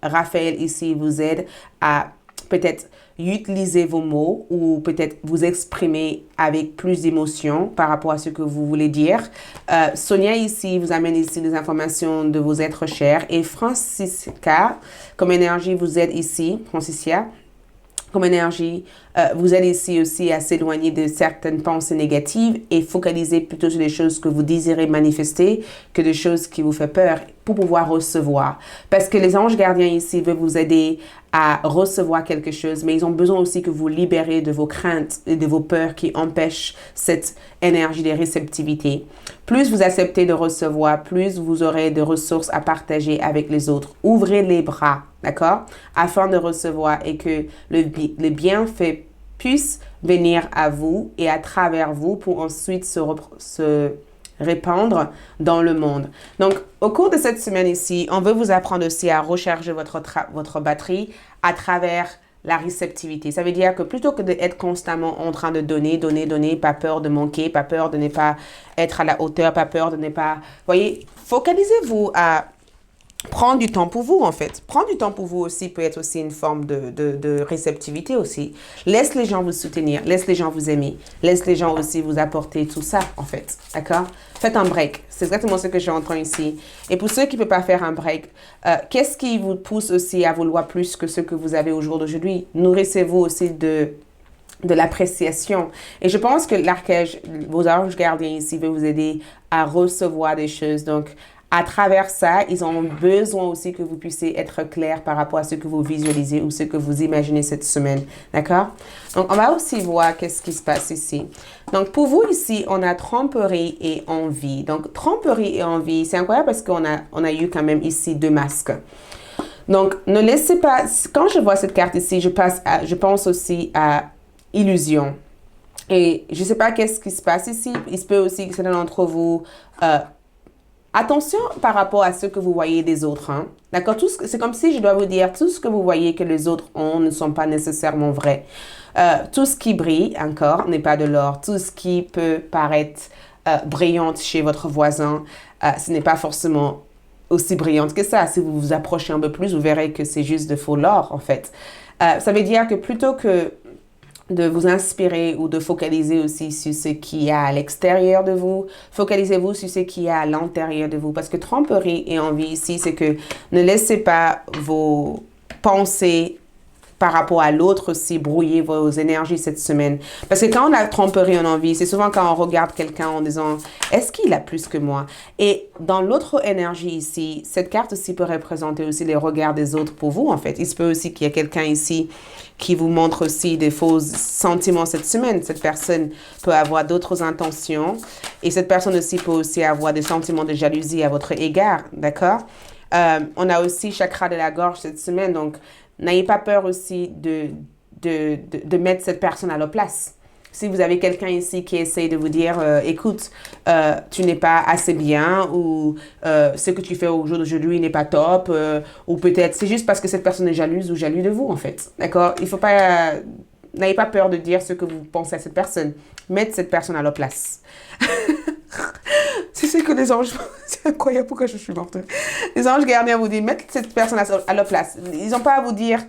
Raphaël ici vous aide à peut-être utiliser vos mots ou peut-être vous exprimer avec plus d'émotion par rapport à ce que vous voulez dire. Sonia ici vous amène ici des informations de vos êtres chers et Francisca, comme énergie, vous aide ici, Francicia, comme énergie, vous aide ici aussi à s'éloigner de certaines pensées négatives et focaliser plutôt sur les choses que vous désirez manifester que des choses qui vous font peur pour pouvoir recevoir. Parce que les anges gardiens ici veulent vous aider à recevoir quelque chose, mais ils ont besoin aussi que vous libérez de vos craintes et de vos peurs qui empêchent cette énergie de réceptivité. Plus vous acceptez de recevoir, plus vous aurez de ressources à partager avec les autres. Ouvrez les bras, d'accord? Afin de recevoir et que le bienfait puisse venir à vous et à travers vous pour ensuite se répandre dans le monde. Donc, au cours de cette semaine ici, on veut vous apprendre aussi à recharger votre batterie à travers la réceptivité. Ça veut dire que plutôt que d'être constamment en train de donner, pas peur de manquer, pas peur de ne pas être à la hauteur, pas peur de ne pas... Voyez, focalisez-vous à prendre du temps pour vous, en fait. Prendre du temps pour vous aussi peut être aussi une forme de réceptivité aussi. Laisse les gens vous soutenir, laisse les gens vous aimer, laisse les gens aussi vous apporter tout ça, en fait. D'accord? Faites un break. C'est exactement ce que j'ai en train ici. Et pour ceux qui ne peuvent pas faire un break, qu'est-ce qui vous pousse aussi à vouloir plus que ce que vous avez au jour d'aujourd'hui? Nourrissez-vous aussi de l'appréciation. Et je pense que l'archange, vos anges gardiens ici, veut vous aider à recevoir des choses. Donc, à travers ça, ils ont besoin aussi que vous puissiez être clair par rapport à ce que vous visualisez ou ce que vous imaginez cette semaine. D'accord? Donc, on va aussi voir qu'est-ce qui se passe ici. Donc, pour vous ici, on a tromperie et envie. Donc, tromperie et envie, c'est incroyable parce qu'on a eu quand même ici 2 masques. Donc, ne laissez pas... Quand je vois cette carte ici, je pense aussi à illusion. Et je ne sais pas qu'est-ce qui se passe ici. Il se peut aussi que certains d'entre vous... attention par rapport à ce que vous voyez des autres. Hein? D'accord? C'est comme si je dois vous dire, tout ce que vous voyez que les autres ont ne sont pas nécessairement vrais. Tout ce qui brille encore n'est pas de l'or. Tout ce qui peut paraître brillante chez votre voisin, ce n'est pas forcément aussi brillante que ça. Si vous vous approchez un peu plus, vous verrez que c'est juste de faux l'or, en fait. Ça veut dire que plutôt que de vous inspirer ou de focaliser aussi sur ce qu'il y a à l'extérieur de vous. Focalisez-vous sur ce qu'il y a à l'intérieur de vous. Parce que tromperie et envie ici, c'est que ne laissez pas vos pensées par rapport à l'autre aussi, brouiller vos énergies cette semaine. Parce que quand on a tromperie en envie, c'est souvent quand on regarde quelqu'un en disant, est-ce qu'il a plus que moi? Et dans l'autre énergie ici, cette carte aussi peut représenter aussi les regards des autres pour vous, en fait. Il se peut aussi qu'il y ait quelqu'un ici qui vous montre aussi des faux sentiments cette semaine. Cette personne peut avoir d'autres intentions et cette personne aussi peut aussi avoir des sentiments de jalousie à votre égard, d'accord? On a aussi chakra de la gorge cette semaine, donc n'ayez pas peur aussi de mettre cette personne à leur place. Si vous avez quelqu'un ici qui essaye de vous dire, écoute, tu n'es pas assez bien ou ce que tu fais au jour d'aujourd'hui n'est pas top ou peut-être c'est juste parce que cette personne est jalouse ou jaloux de vous en fait. D'accord? Il faut pas... n'ayez pas peur de dire ce que vous pensez à cette personne. Mettez cette personne à leur place. Tu sais que les anges... C'est incroyable pourquoi je suis morte. Les anges gardiens vous disent, mettez cette personne à leur place. Ils n'ont pas à vous dire...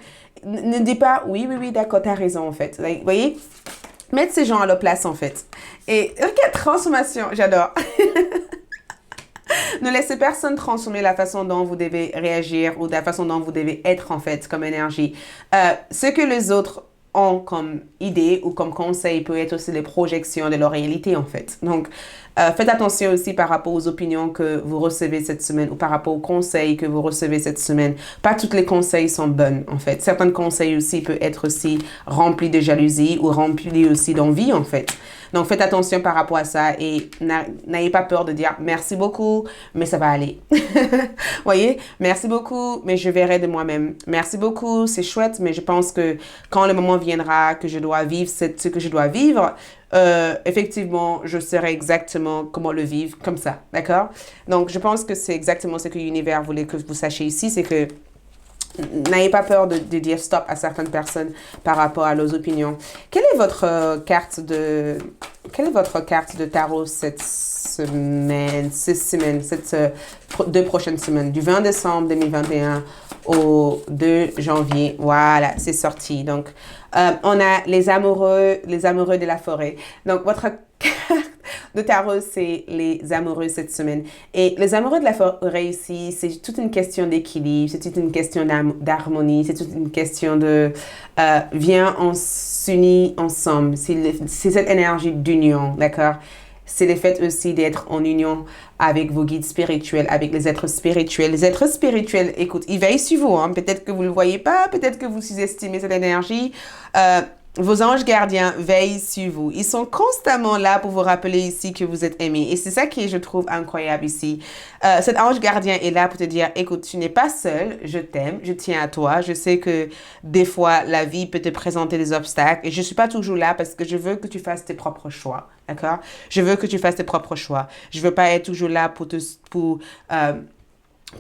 Ne dites pas, oui, d'accord, t'as raison en fait. Vous voyez? Mettre ces gens à leur place, en fait. Et regarde, transformation, j'adore. Ne laissez personne transformer la façon dont vous devez réagir ou la façon dont vous devez être, en fait, comme énergie. Ce que les autres ont comme idée ou comme conseil peut être aussi des projections de leur réalité, en fait. Donc, faites attention aussi par rapport aux opinions que vous recevez cette semaine ou par rapport aux conseils que vous recevez cette semaine. Pas tous les conseils sont bons, en fait. Certains conseils aussi peuvent être aussi remplis de jalousie ou remplis aussi d'envie, en fait. Donc, faites attention par rapport à ça et n'ayez pas peur de dire merci beaucoup, mais ça va aller. Voyez, merci beaucoup, mais je verrai de moi-même. Merci beaucoup, c'est chouette, mais je pense que quand le moment viendra que je dois vivre ce que je dois vivre, effectivement, je saurai exactement comment le vivre comme ça, d'accord? Donc, je pense que c'est exactement ce que l'univers voulait que vous sachiez ici, c'est que n'ayez pas peur de dire stop à certaines personnes par rapport à leurs opinions. Quelle est votre carte de tarot cette semaine, cette 2 prochaines semaines, du 20 décembre 2021 au 2 janvier. Voilà, c'est sorti. Donc, on a les amoureux de la forêt. Donc, votre carte de tarot, c'est les amoureux cette semaine. Et les amoureux de la forêt ici, c'est toute une question d'équilibre, c'est toute une question d'harmonie, c'est toute une question de viens, on s'unit ensemble. C'est cette énergie d'union, d'accord? C'est le fait aussi d'être en union avec vos guides spirituels, avec les êtres spirituels. Les êtres spirituels, écoute, ils veillent sur vous. Hein. Peut-être que vous ne le voyez pas, peut-être que vous sous-estimez cette énergie. Vos anges gardiens veillent sur vous. Ils sont constamment là pour vous rappeler ici que vous êtes aimé. Et c'est ça qui est, je trouve, incroyable ici. Cet ange gardien est là pour te dire, écoute, tu n'es pas seul, je t'aime, je tiens à toi. Je sais que des fois, la vie peut te présenter des obstacles. Et je ne suis pas toujours là parce que je veux que tu fasses tes propres choix. D'accord? Je veux que tu fasses tes propres choix. Je ne veux pas être toujours là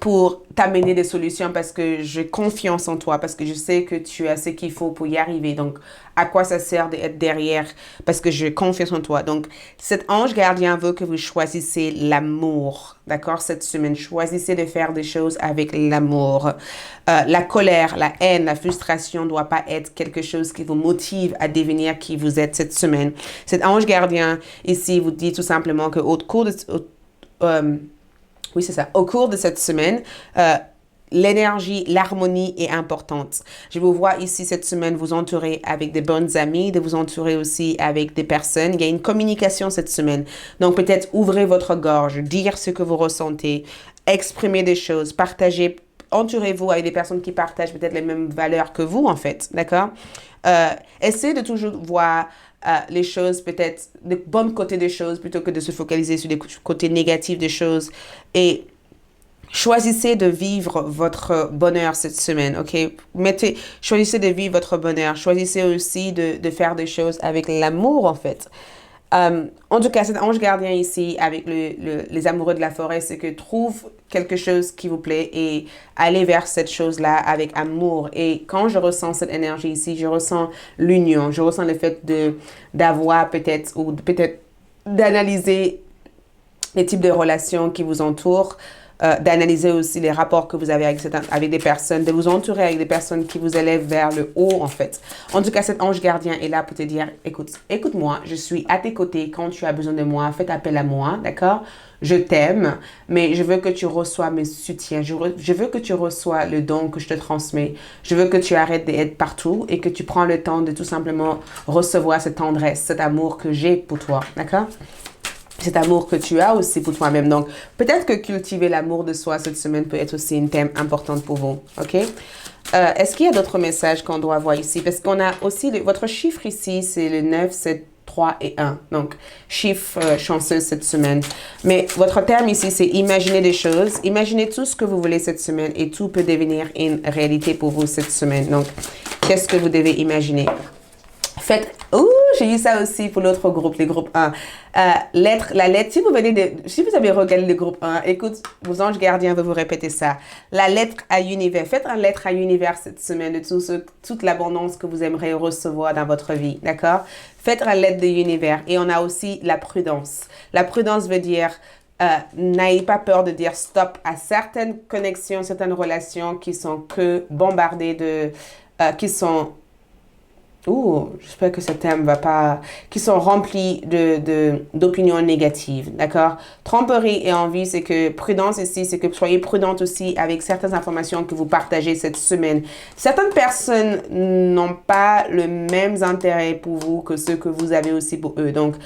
pour t'amener des solutions parce que j'ai confiance en toi, parce que je sais que tu as ce qu'il faut pour y arriver. Donc, à quoi ça sert d'être derrière? Parce que j'ai confiance en toi. Donc, cet ange gardien veut que vous choisissez l'amour, d'accord? Cette semaine, choisissez de faire des choses avec l'amour. La colère, la haine, la frustration ne doit pas être quelque chose qui vous motive à devenir qui vous êtes cette semaine. Cet ange gardien, ici, vous dit tout simplement que au cours de... oui, c'est ça. Au cours de cette semaine, l'énergie, l'harmonie est importante. Je vous vois ici cette semaine vous entourer avec des bonnes amies, de vous entourer aussi avec des personnes. Il y a une communication cette semaine. Donc peut-être ouvrez votre gorge, dire ce que vous ressentez, exprimer des choses, partager. Entourez-vous avec des personnes qui partagent peut-être les mêmes valeurs que vous, en fait. D'accord? Essayez de toujours voir les choses, peut-être le bon côté des choses, plutôt que de se focaliser sur les côtés négatifs des choses. Et choisissez de vivre votre bonheur cette semaine, ok? Choisissez de vivre votre bonheur. Choisissez aussi de faire des choses avec l'amour, en fait. En tout cas, cet ange gardien ici, avec les amoureux de la forêt, c'est que trouve quelque chose qui vous plaît et allez vers cette chose-là avec amour. Et quand je ressens cette énergie ici, je ressens l'union, je ressens le fait d'avoir peut-être d'analyser les types de relations qui vous entourent. d'analyser aussi les rapports que vous avez avec des personnes, de vous entourer avec des personnes qui vous élèvent vers le haut, en fait. En tout cas, cet ange gardien est là pour te dire, écoute-moi, je suis à tes côtés quand tu as besoin de moi, fais appel à moi, d'accord? Je t'aime, mais je veux que tu reçois mes soutiens. Je veux que tu reçois le don que je te transmets. Je veux que tu arrêtes d'être partout et que tu prends le temps de tout simplement recevoir cette tendresse, cet amour que j'ai pour toi, d'accord? Cet amour que tu as aussi pour toi-même. Donc, peut-être que cultiver l'amour de soi cette semaine peut être aussi un thème important pour vous, ok? Est-ce qu'il y a d'autres messages qu'on doit voir ici? Parce qu'on a aussi, votre chiffre ici, c'est le 9, 7, 3 et 1. Donc, chiffre chanceux cette semaine. Mais votre terme ici, c'est imaginer des choses. Imaginez tout ce que vous voulez cette semaine et tout peut devenir une réalité pour vous cette semaine. Donc, qu'est-ce que vous devez imaginer? Faites, j'ai eu ça aussi pour l'autre groupe, les groupes 1. La lettre, si vous avez regardé le groupe 1, écoute, vos anges gardiens veulent vous répéter ça. La lettre à l'univers. Faites une lettre à l'univers cette semaine de toute l'abondance que vous aimeriez recevoir dans votre vie, d'accord? Faites une lettre de l'univers. Et on a aussi la prudence. La prudence veut dire, n'ayez pas peur de dire stop à certaines connexions, certaines relations qui sont que bombardées j'espère que ce thème va pas, qui sont remplis d'opinions négatives, d'accord? Tromperie et envie, c'est que prudence ici, c'est que soyez prudente aussi avec certaines informations que vous partagez cette semaine. Certaines personnes n'ont pas le même intérêt pour vous que ceux que vous avez aussi pour eux. Donc,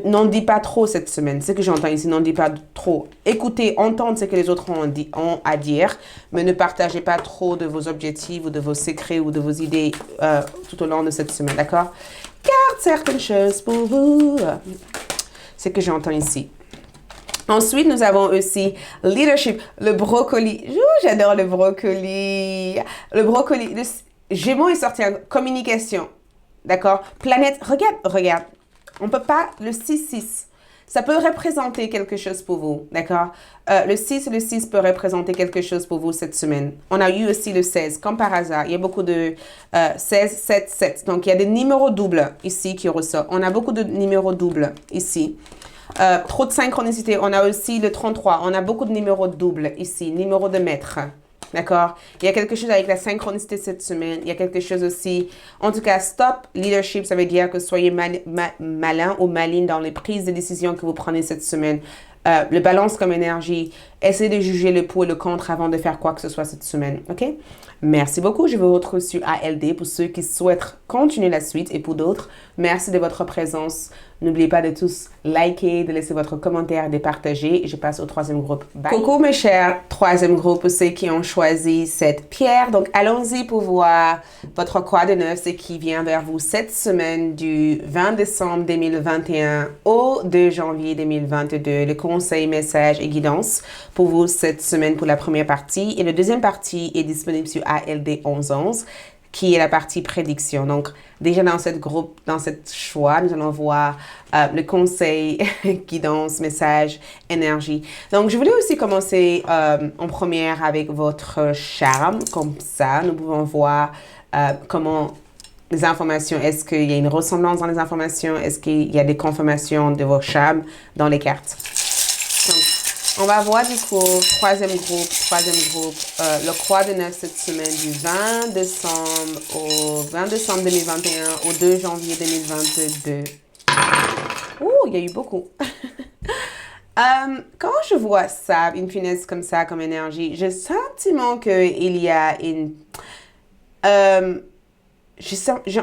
n'en dis pas trop cette semaine. Ce que j'entends ici, n'en dis pas trop. Écoutez, entendre ce que les autres ont à dire, mais ne partagez pas trop de vos objectifs ou de vos secrets ou de vos idées tout au long de cette semaine, d'accord? Garde certaines choses pour vous. C'est ce que j'entends ici. Ensuite, nous avons aussi leadership, le brocoli. J'adore le brocoli. Le brocoli, le Gémeaux est sorti en communication, d'accord? Planète, regarde. On peut pas, le 6-6, ça peut représenter quelque chose pour vous, d'accord? Le 6 peut représenter quelque chose pour vous cette semaine. On a eu aussi le 16, comme par hasard. Il y a beaucoup de 16, 7, 7. Donc, il y a des numéros doubles ici qui ressortent. On a beaucoup de numéros doubles ici. Trop de synchronicité. On a aussi le 33. On a beaucoup de numéros doubles ici. Numéro de maître. D'accord? Il y a quelque chose avec la synchronicité cette semaine. Il y a quelque chose aussi. En tout cas, stop leadership, ça veut dire que soyez malin ou maligne dans les prises de décision que vous prenez cette semaine. Le balance comme énergie. Essayez de juger le pour et le contre avant de faire quoi que ce soit cette semaine. OK? Merci beaucoup. Je vous retrouve sur ALD pour ceux qui souhaitent continuer la suite et pour d'autres, merci de votre présence. N'oubliez pas de tous liker, de laisser votre commentaire, de partager. Je passe au troisième groupe. Bye. Coucou mes chers troisième groupe, ceux qui ont choisi cette pierre. Donc allons-y pour voir votre croix de neuf, ce qui vient vers vous cette semaine du 20 décembre 2021 au 2 janvier 2022. Le conseil, message et guidance pour vous cette semaine pour la première partie. Et la deuxième partie est disponible sur ALD 1111. Qui est la partie prédiction. Donc, déjà dans cette choix, nous allons voir le conseil, guidance, message, énergie. Donc, je voulais aussi commencer en première avec votre charme. Comme ça, nous pouvons voir comment les informations, est-ce qu'il y a une ressemblance dans les informations? Est-ce qu'il y a des confirmations de vos charmes dans les cartes? Donc, on va voir du coup, troisième groupe, le croix de neuf cette semaine du 20 décembre au 20 décembre 2021 au 2 janvier 2022. Il y a eu beaucoup. Quand je vois ça, une finesse comme ça, comme énergie, j'ai le sentiment qu'il y a une...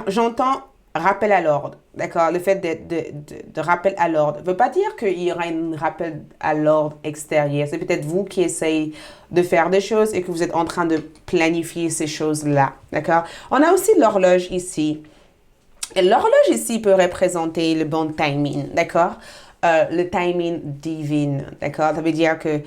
j'entends rappel à l'ordre, d'accord? Le fait de rappel à l'ordre ne veut pas dire qu'il y aura un rappel à l'ordre extérieur. C'est peut-être vous qui essayez de faire des choses et que vous êtes en train de planifier ces choses-là, d'accord? On a aussi l'horloge ici. Et l'horloge ici peut représenter le bon timing, d'accord? Le timing divin, d'accord? Ça veut dire que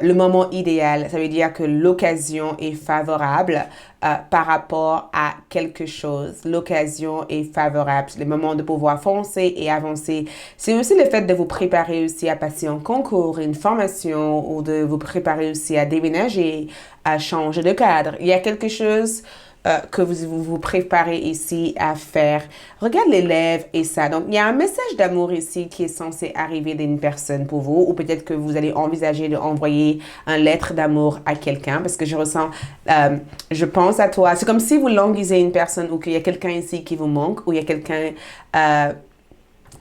le moment idéal, ça veut dire que l'occasion est favorable par rapport à quelque chose. L'occasion est favorable. C'est le moment de pouvoir foncer et avancer. C'est aussi le fait de vous préparer aussi à passer un concours, une formation ou de vous préparer aussi à déménager, à changer de cadre. Il y a quelque chose que vous préparez ici à faire. Regarde les lèvres et ça. Donc, il y a un message d'amour ici qui est censé arriver d'une personne pour vous, ou peut-être que vous allez envisager d'envoyer un lettre d'amour à quelqu'un, parce que je ressens, je pense à toi. C'est comme si vous languissez une personne, ou qu'il y a quelqu'un ici qui vous manque, ou il y a quelqu'un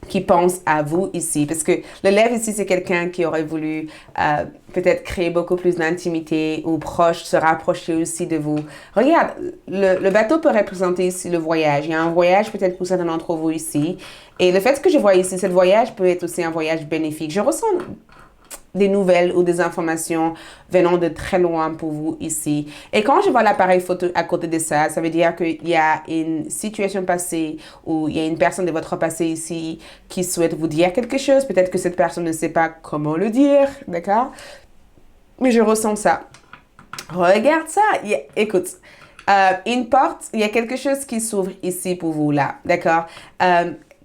qui pense à vous ici. Parce que le lèvre ici, c'est quelqu'un qui aurait voulu peut-être créer beaucoup plus d'intimité ou proche, se rapprocher aussi de vous. Regarde, le bateau peut représenter ici le voyage. Il y a un voyage peut-être pour certains d'entre vous ici. Et le fait que je vois ici, ce voyage peut être aussi un voyage bénéfique. Je ressens des nouvelles ou des informations venant de très loin pour vous ici. Et quand je vois l'appareil photo à côté de ça, ça veut dire qu'il y a une situation passée ou il y a une personne de votre passé ici qui souhaite vous dire quelque chose. Peut-être que cette personne ne sait pas comment le dire, d'accord? Mais je ressens ça. Regarde ça. Écoute, une porte, il y a quelque chose qui s'ouvre ici pour vous là, d'accord?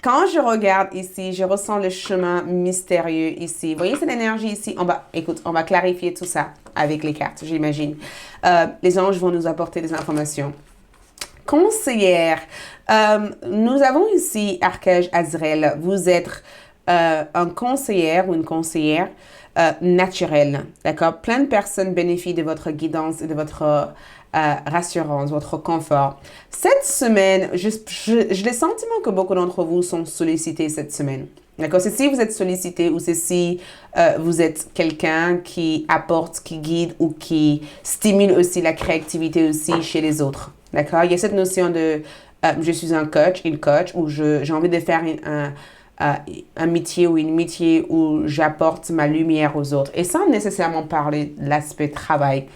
Quand je regarde ici, je ressens le chemin mystérieux ici. Vous voyez cette énergie ici? On va clarifier tout ça avec les cartes, j'imagine. Les anges vont nous apporter des informations. Conseillère, nous avons ici Archange Azraël. Vous êtes un conseillère ou une conseillère naturelle, d'accord? Plein de personnes bénéficient de votre guidance et de votre rassurance, votre confort. Cette semaine, j'ai le sentiment que beaucoup d'entre vous sont sollicités cette semaine. D'accord? C'est si vous êtes sollicité ou c'est si vous êtes quelqu'un qui apporte, qui guide ou qui stimule aussi la créativité aussi chez les autres. D'accord? Il y a cette notion de je suis un coach, une coach, ou j'ai envie de faire un métier ou une métier où j'apporte ma lumière aux autres. Et sans nécessairement parler de l'aspect travail.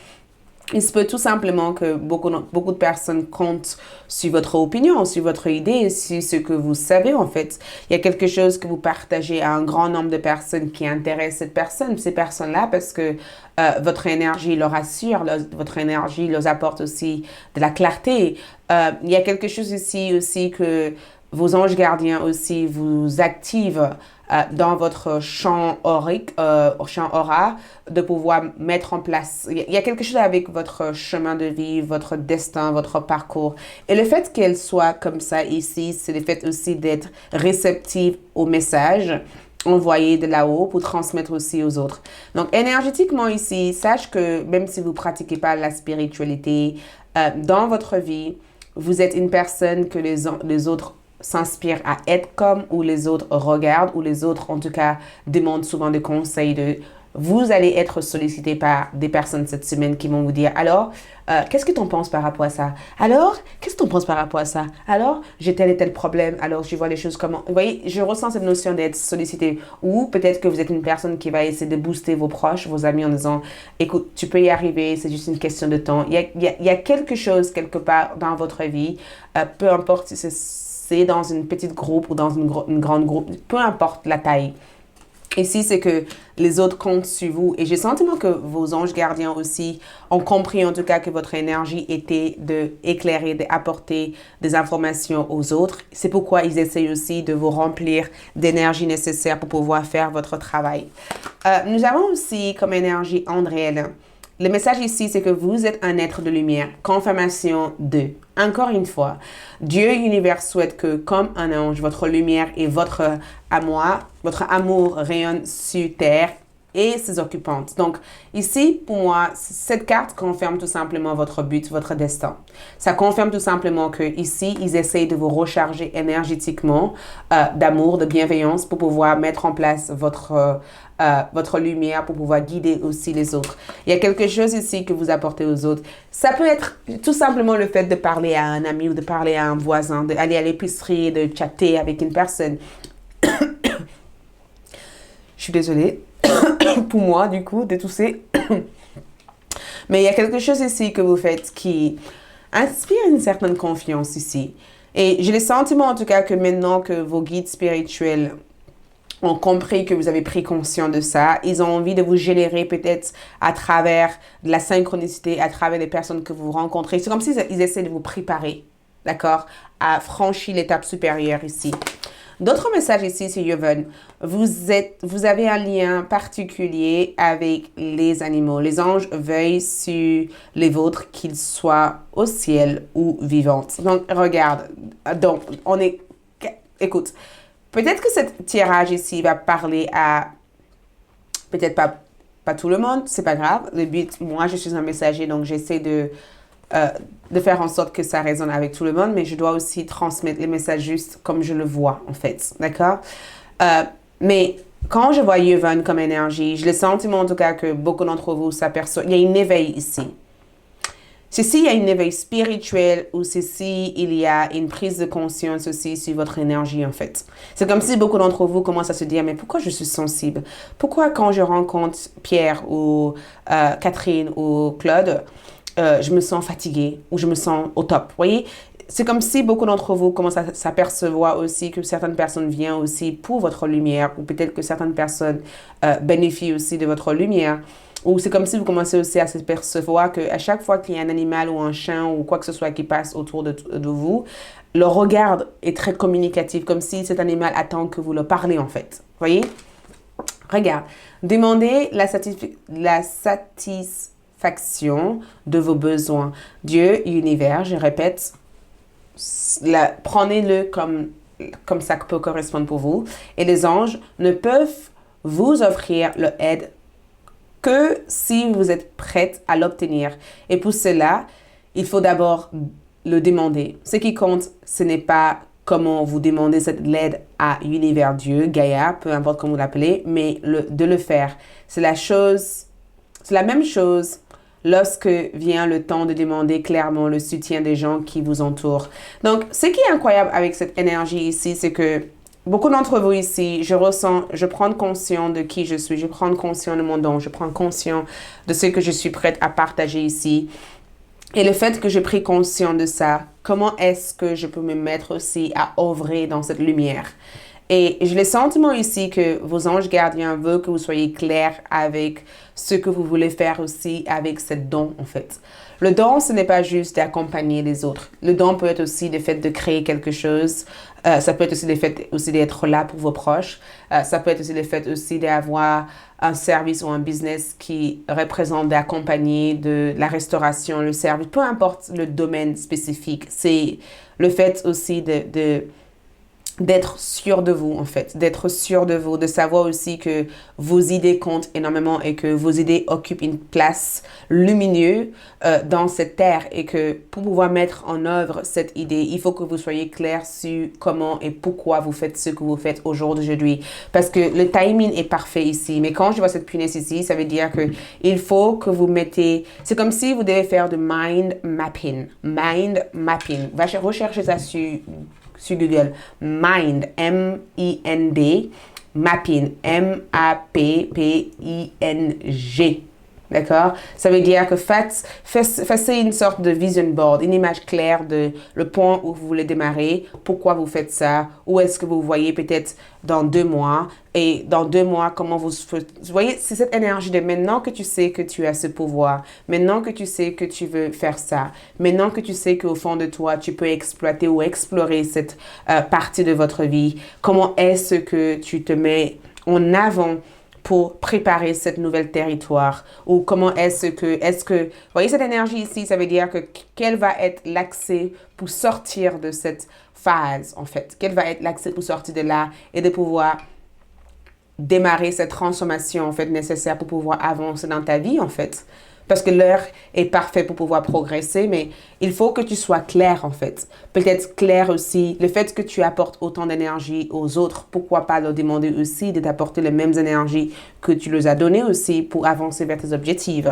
Il se peut tout simplement que beaucoup de personnes comptent sur votre opinion, sur votre idée, sur ce que vous savez en fait. Il y a quelque chose que vous partagez à un grand nombre de personnes qui intéressent ces personnes-là, parce que votre énergie leur assure, votre énergie leur apporte aussi de la clarté. Il y a quelque chose ici aussi que vos anges gardiens aussi vous activent dans votre champ aurique, champ aura, de pouvoir mettre en place. Il y a quelque chose avec votre chemin de vie, votre destin, votre parcours. Et le fait qu'elle soit comme ça ici, c'est le fait aussi d'être réceptive au message envoyé de là-haut pour transmettre aussi aux autres. Donc, énergétiquement ici, sache que même si vous ne pratiquez pas la spiritualité, dans votre vie, vous êtes une personne que les autres s'inspirent à être comme, ou les autres regardent, ou les autres en tout cas demandent souvent des conseils vous allez être sollicité par des personnes cette semaine qui vont vous dire alors qu'est-ce que tu en penses par rapport à ça, alors qu'est-ce que tu en penses par rapport à ça, alors j'ai tel et tel problème, alors je vois les choses comment. Vous voyez, je ressens cette notion d'être sollicité, ou peut-être que vous êtes une personne qui va essayer de booster vos proches, vos amis en disant écoute, tu peux y arriver, c'est juste une question de temps. Il y a quelque chose quelque part dans votre vie, peu importe si c'est dans une petite groupe ou dans une grande groupe, peu importe la taille. Ici, c'est que les autres comptent sur vous. Et j'ai le sentiment que vos anges gardiens aussi ont compris en tout cas que votre énergie était d'éclairer, d'apporter des informations aux autres. C'est pourquoi ils essayent aussi de vous remplir d'énergie nécessaire pour pouvoir faire votre travail. Nous avons aussi comme énergie Andréelle. Le message ici, c'est que vous êtes un être de lumière. Confirmation 2. Encore une fois, Dieu et l'univers souhaitent que, comme un ange, votre lumière et votre amour rayonnent sur terre et ses occupantes. Donc, ici, pour moi, cette carte confirme tout simplement votre but, votre destin. Ça confirme tout simplement que ici, ils essayent de vous recharger énergétiquement d'amour, de bienveillance pour pouvoir mettre en place votre lumière, pour pouvoir guider aussi les autres. Il y a quelque chose ici que vous apportez aux autres. Ça peut être tout simplement le fait de parler à un ami ou de parler à un voisin, d'aller à l'épicerie, de chatter avec une personne. Je suis désolée pour moi, du coup, de tousser. Mais il y a quelque chose ici que vous faites qui inspire une certaine confiance ici. Et j'ai le sentiment en tout cas que maintenant que vos guides spirituels ont compris que vous avez pris conscience de ça, ils ont envie de vous générer peut-être à travers de la synchronicité, à travers les personnes que vous rencontrez. C'est comme s'ils essaient de vous préparer, d'accord, à franchir l'étape supérieure ici. D'autres messages ici, c'est Yvonne. Vous avez un lien particulier avec les animaux. Les anges veillent sur les vôtres, qu'ils soient au ciel ou vivantes. Donc, regarde. Donc, écoute, peut-être que ce tirage ici va parler à, peut-être pas tout le monde, c'est pas grave. Le but, moi, je suis un messager, donc j'essaie de faire en sorte que ça résonne avec tout le monde, mais je dois aussi transmettre les messages juste comme je le vois, en fait. D'accord? Mais quand je vois Yvonne comme énergie, j'ai le sentiment, en tout cas, que beaucoup d'entre vous s'aperçoivent. Il y a une éveil ici. C'est s'il y a une éveil spirituel ou c'est s'il y a une prise de conscience aussi sur votre énergie, en fait. C'est comme si beaucoup d'entre vous commencent à se dire, mais pourquoi je suis sensible? Pourquoi quand je rencontre Pierre ou Catherine ou Claude, je me sens fatiguée ou je me sens au top? Vous voyez? C'est comme si beaucoup d'entre vous commencent à s'apercevoir aussi que certaines personnes viennent aussi pour votre lumière ou peut-être que certaines personnes bénéficient aussi de votre lumière. Ou c'est comme si vous commencez aussi à se percevoir qu'à chaque fois qu'il y a un animal ou un chien ou quoi que ce soit qui passe autour de vous, le regard est très communicatif, comme si cet animal attend que vous le parlez en fait. Vous voyez? Regarde, demandez la satisfaction de vos besoins. Dieu, univers, je répète, prenez-le comme ça peut correspondre pour vous. Et les anges ne peuvent vous offrir l'aide que si vous êtes prête à l'obtenir. Et pour cela, il faut d'abord le demander. Ce qui compte, ce n'est pas comment vous demandez cette aide à l'univers Dieu, Gaïa, peu importe comment vous l'appelez, mais de le faire. C'est la même chose lorsque vient le temps de demander clairement le soutien des gens qui vous entourent. Donc, ce qui est incroyable avec cette énergie ici, c'est que beaucoup d'entre vous ici, je prends conscience de qui je suis, je prends conscience de mon don, je prends conscience de ce que je suis prête à partager ici. Et le fait que j'ai pris conscience de ça, comment est-ce que je peux me mettre aussi à œuvrer dans cette lumière? Et j'ai le sentiment ici que vos anges gardiens veulent que vous soyez clair avec ce que vous voulez faire aussi avec ce don, en fait. Le don, ce n'est pas juste d'accompagner les autres. Le don peut être aussi le fait de créer quelque chose. Ça peut être aussi le fait aussi d'être là pour vos proches. Ça peut être aussi le fait aussi d'avoir un service ou un business qui représente d'accompagner de la restauration, le service, peu importe le domaine spécifique. C'est le fait aussi d'être sûr de vous, en fait, d'être sûr de vous, de savoir aussi que vos idées comptent énormément et que vos idées occupent une place lumineuse dans cette terre et que pour pouvoir mettre en œuvre cette idée, il faut que vous soyez clair sur comment et pourquoi vous faites ce que vous faites aujourd'hui. Parce que le timing est parfait ici. Mais quand je vois cette punaise ici, ça veut dire que il faut que vous mettez... C'est comme si vous devez faire de mind mapping. Mind mapping. Va rechercher ça sur Google. Mind, M-I-N-D, mapping, M-A-P-P-I-N-G. D'accord? Ça veut dire que faites une sorte de vision board, une image claire de le point où vous voulez démarrer, pourquoi vous faites ça, où est-ce que vous voyez peut-être dans 2 mois, et dans 2 mois, comment vous voyez, c'est cette énergie de maintenant que tu sais que tu as ce pouvoir, maintenant que tu sais que tu veux faire ça, maintenant que tu sais qu'au fond de toi, tu peux exploiter ou explorer cette partie de votre vie, comment est-ce que tu te mets en avant pour préparer cette nouvelle territoire ou comment est-ce que, vous voyez cette énergie ici, ça veut dire que quel va être l'accès pour sortir de cette phase en fait, quel va être l'accès pour sortir de là et de pouvoir démarrer cette transformation en fait nécessaire pour pouvoir avancer dans ta vie en fait. Parce que l'heure est parfaite pour pouvoir progresser, mais il faut que tu sois clair en fait. Peut-être clair aussi, le fait que tu apportes autant d'énergie aux autres, pourquoi pas leur demander aussi de t'apporter les mêmes énergies que tu leur as données aussi pour avancer vers tes objectifs.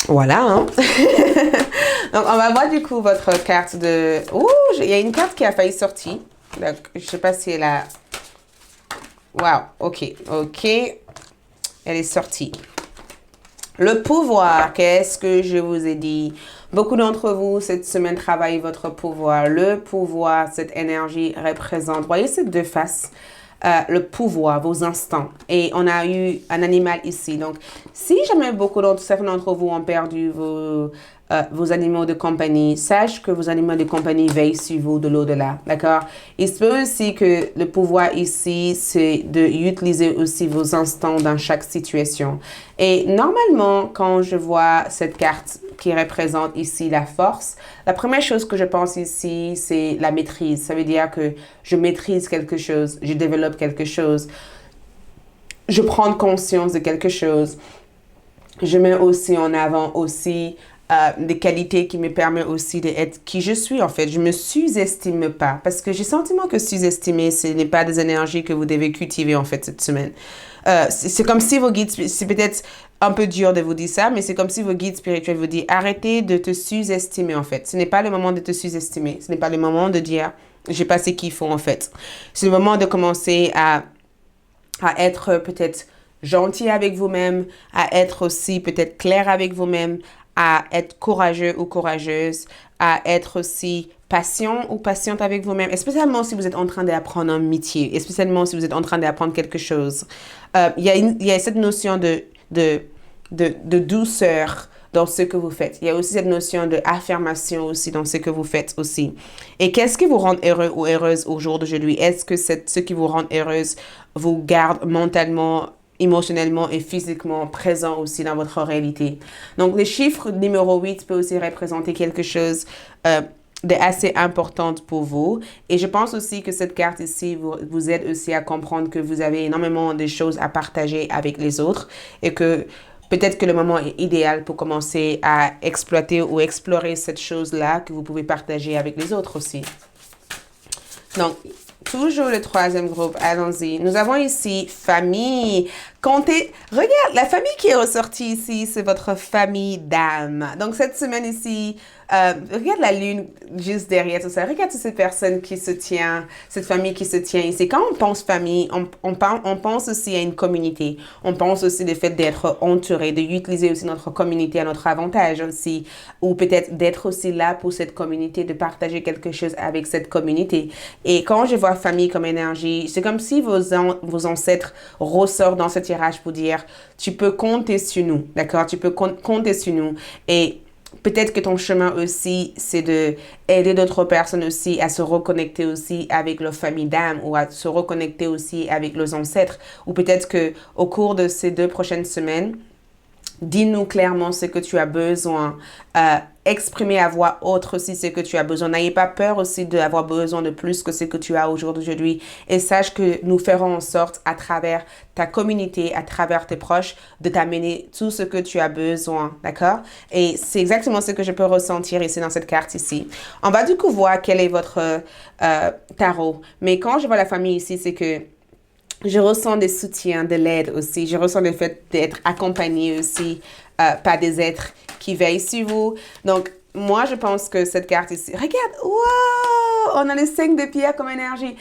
Voilà. Hein? Donc, on va voir du coup votre carte de... Ouh, il y a une carte qui a failli sortir. Donc, je ne sais pas si elle a... Wow, ok. Elle est sortie. Le pouvoir, qu'est-ce que je vous ai dit? Beaucoup d'entre vous, cette semaine, travaillent votre pouvoir. Le pouvoir, cette énergie représente, voyez ces 2 faces. le pouvoir, vos instants. Et on a eu un animal ici. Donc, si jamais certains d'entre vous ont perdu vos animaux de compagnie, sache que vos animaux de compagnie veillent sur vous de l'au-delà, d'accord? Il se peut aussi que le pouvoir ici, c'est d'utiliser aussi vos instants dans chaque situation. Et normalement, quand je vois cette carte qui représente ici la force, la première chose que je pense ici, c'est la maîtrise. Ça veut dire que je maîtrise quelque chose, je développe quelque chose, je prends conscience de quelque chose. Je mets aussi en avant aussi des qualités qui me permettent aussi d'être qui je suis en fait. Je me sous-estime pas parce que j'ai le sentiment que sous-estimer, ce n'est pas des énergies que vous devez cultiver en fait cette semaine. C'est comme si vos guides, c'est peut-être un peu dur de vous dire ça, mais c'est comme si vos guides spirituels vous disent arrêtez de te sous-estimer en fait. Ce n'est pas le moment de te sous-estimer. Ce n'est pas le moment de dire j'ai pas ce qu'il faut en fait. C'est le moment de commencer à être peut-être gentil avec vous-même, à être aussi peut-être clair avec vous-même, à être courageux ou courageuse, à être aussi patient ou patiente avec vous-même, spécialement si vous êtes en train d'apprendre un métier, et spécialement si vous êtes en train d'apprendre quelque chose. Il y a cette notion de douceur dans ce que vous faites. Il y a aussi cette notion d'affirmation aussi dans ce que vous faites aussi. Et qu'est-ce qui vous rend heureux ou heureuse au jour d'aujourd'hui? Est-ce que ce qui vous rend heureuse vous garde mentalement, émotionnellement et physiquement présent aussi dans votre réalité? Donc, le chiffre numéro 8 peut aussi représenter quelque chose d'assez importante pour vous. Et je pense aussi que cette carte ici vous aide aussi à comprendre que vous avez énormément de choses à partager avec les autres et que peut-être que le moment est idéal pour commencer à exploiter ou explorer cette chose-là que vous pouvez partager avec les autres aussi. Donc, toujours le troisième groupe, allons-y. Nous avons ici famille. Comptez, regarde, la famille qui est ressortie ici, c'est votre famille d'âme. Donc, cette semaine ici, regarde la lune juste derrière tout ça. Regarde toutes ces personnes qui se tiennent, cette famille qui se tient ici. Quand on pense famille, on pense aussi à une communauté. On pense aussi le fait d'être entouré, d'utiliser aussi notre communauté à notre avantage aussi. Ou peut-être d'être aussi là pour cette communauté, de partager quelque chose avec cette communauté. Et quand je vois famille comme énergie, c'est comme si vos ancêtres ressortent dans ce tirage pour dire, tu peux compter sur nous, d'accord? Tu peux compter sur nous. Et peut-être que ton chemin aussi, c'est de aider d'autres personnes aussi à se reconnecter aussi avec leur famille d'âme ou à se reconnecter aussi avec leurs ancêtres. Ou peut-être que au cours de ces 2 prochaines semaines, dis-nous clairement ce que tu as besoin. Exprimer à voix haute aussi ce que tu as besoin. N'ayez pas peur aussi d'avoir besoin de plus que ce que tu as aujourd'hui. Et sache que nous ferons en sorte, à travers ta communauté, à travers tes proches, de t'amener tout ce que tu as besoin. D'accord? Et c'est exactement ce que je peux ressentir ici dans cette carte ici. On va du coup voir quel est votre tarot. Mais quand je vois la famille ici, c'est que je ressens des soutiens, de l'aide aussi. Je ressens le fait d'être accompagné aussi par des êtres qui veillent sur vous. Donc, moi, je pense que cette carte ici, regarde, wow, on a le 5 de pierre comme énergie.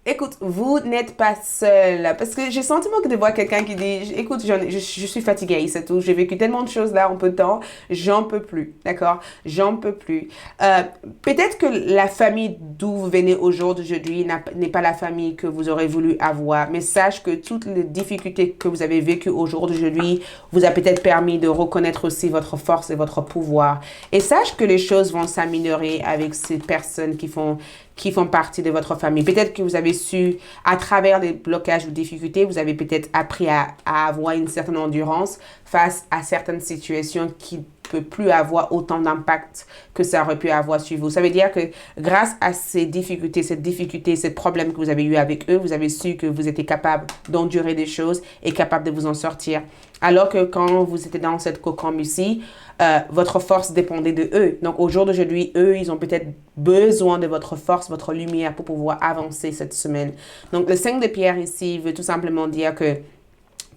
Écoute, vous n'êtes pas seul. Parce que j'ai le sentiment que de voir quelqu'un qui dit, écoute, je suis fatiguée, c'est tout. J'ai vécu tellement de choses là en peu de temps. J'en peux plus. D'accord? J'en peux plus. Peut-être que la famille d'où vous venez aujourd'hui n'est pas la famille que vous aurez voulu avoir. Mais sache que toutes les difficultés que vous avez vécues aujourd'hui vous a peut-être permis de reconnaître aussi votre force et votre pouvoir. Et sache que les choses vont s'améliorer avec ces personnes qui font partie de votre famille. Peut-être que vous avez su, à travers les blocages ou difficultés, vous avez peut-être appris à avoir une certaine endurance face à certaines situations qui ne peut plus avoir autant d'impact que ça aurait pu avoir sur vous. Ça veut dire que grâce à ces difficultés, ces problèmes que vous avez eu avec eux, vous avez su que vous étiez capable d'endurer des choses et capable de vous en sortir. Alors que quand vous étiez dans cette cocon ici, votre force dépendait de eux. Donc, au jour d'aujourd'hui, eux, ils ont peut-être besoin de votre force, votre lumière pour pouvoir avancer cette semaine. Donc, le 5 de pierre ici veut tout simplement dire que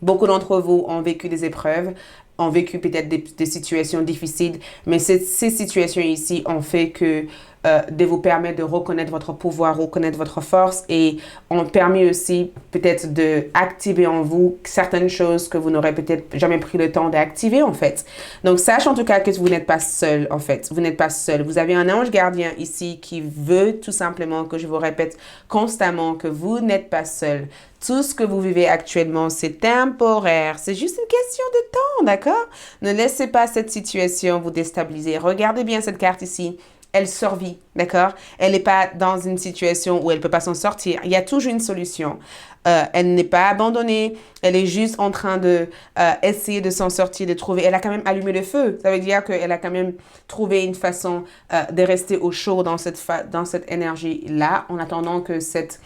beaucoup d'entre vous ont vécu des épreuves, ont vécu peut-être des situations difficiles, mais ces situations ici ont fait que de vous permettre de reconnaître votre pouvoir, reconnaître votre force et ont permis aussi peut-être d'activer en vous certaines choses que vous n'aurez peut-être jamais pris le temps d'activer en fait. Donc sache en tout cas que vous n'êtes pas seul en fait. Vous n'êtes pas seul. Vous avez un ange gardien ici qui veut tout simplement que je vous répète constamment que vous n'êtes pas seul. Tout ce que vous vivez actuellement, c'est temporaire. C'est juste une question de temps, d'accord? Ne laissez pas cette situation vous déstabiliser. Regardez bien cette carte ici. Elle survit, d'accord? Elle n'est pas dans une situation où elle ne peut pas s'en sortir. Il y a toujours une solution. Elle n'est pas abandonnée. Elle est juste en train de essayer de s'en sortir, de trouver. Elle a quand même allumé le feu. Ça veut dire qu'elle a quand même trouvé une façon de rester au chaud dans cette énergie-là, en attendant que cette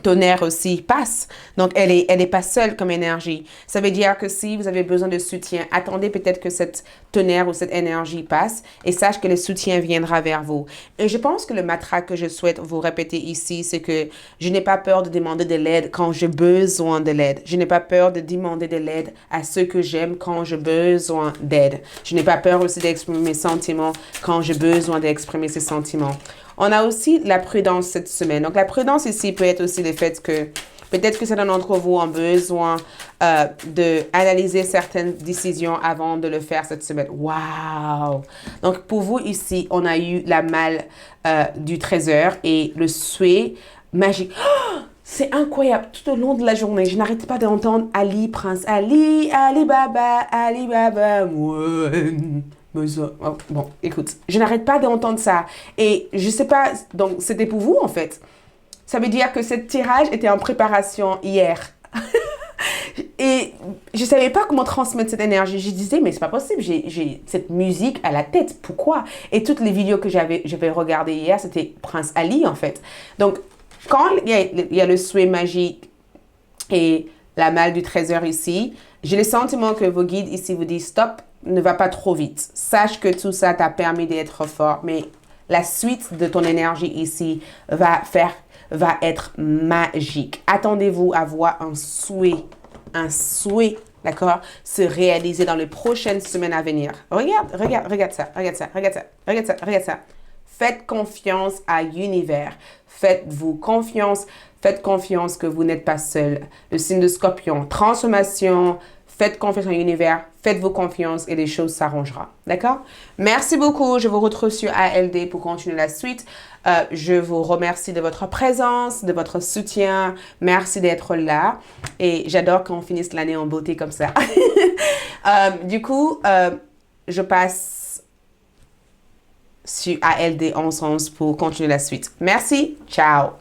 tonnerre aussi passe. Donc, elle est pas seule comme énergie. Ça veut dire que si vous avez besoin de soutien, attendez peut-être que cette tonnerre ou cette énergie passe et sache que le soutien viendra vers vous. Et je pense que le mantra que je souhaite vous répéter ici, c'est que je n'ai pas peur de demander de l'aide quand j'ai besoin de l'aide. Je n'ai pas peur de demander de l'aide à ceux que j'aime quand j'ai besoin d'aide. Je n'ai pas peur aussi d'exprimer mes sentiments quand j'ai besoin d'exprimer ces sentiments. On a aussi la prudence cette semaine. Donc, la prudence ici peut être aussi le fait que peut-être que certains d'entre vous ont besoin d'analyser certaines décisions avant de le faire cette semaine. Wow! Donc, pour vous ici, on a eu la malle du trésor et le souhait magique. Oh! C'est incroyable. Tout au long de la journée, je n'arrête pas d'entendre Ali, Prince Ali, Ali Baba, ouais. Bon, écoute, je n'arrête pas d'entendre ça. Et je sais pas, donc c'était pour vous en fait. Ça veut dire que ce tirage était en préparation hier. Et je savais pas comment transmettre cette énergie. Je disais, mais c'est pas possible, j'ai cette musique à la tête. Pourquoi? Et toutes les vidéos que j'avais regardées hier, c'était Prince Ali en fait. Donc, quand il y a le souhait magique et la malle du trésor ici, j'ai le sentiment que vos guides ici vous disent stop, ne va pas trop vite. Sache que tout ça t'a permis d'être fort, mais la suite de ton énergie ici va être magique. Attendez-vous à voir un souhait, d'accord, se réaliser dans les prochaines semaines à venir. Regarde ça. Faites confiance à l'univers. Faites-vous confiance. Faites confiance que vous n'êtes pas seul. Le signe de Scorpion, transformation. Faites confiance à l'univers. Faites-vous confiance et les choses s'arrangeront. D'accord? Merci beaucoup. Je vous retrouve sur ALD pour continuer la suite. Je vous remercie de votre présence, de votre soutien. Merci d'être là. Et j'adore qu'on finisse l'année en beauté comme ça. Du coup, je passe sur ALD 1111 pour continuer la suite. Merci. Ciao.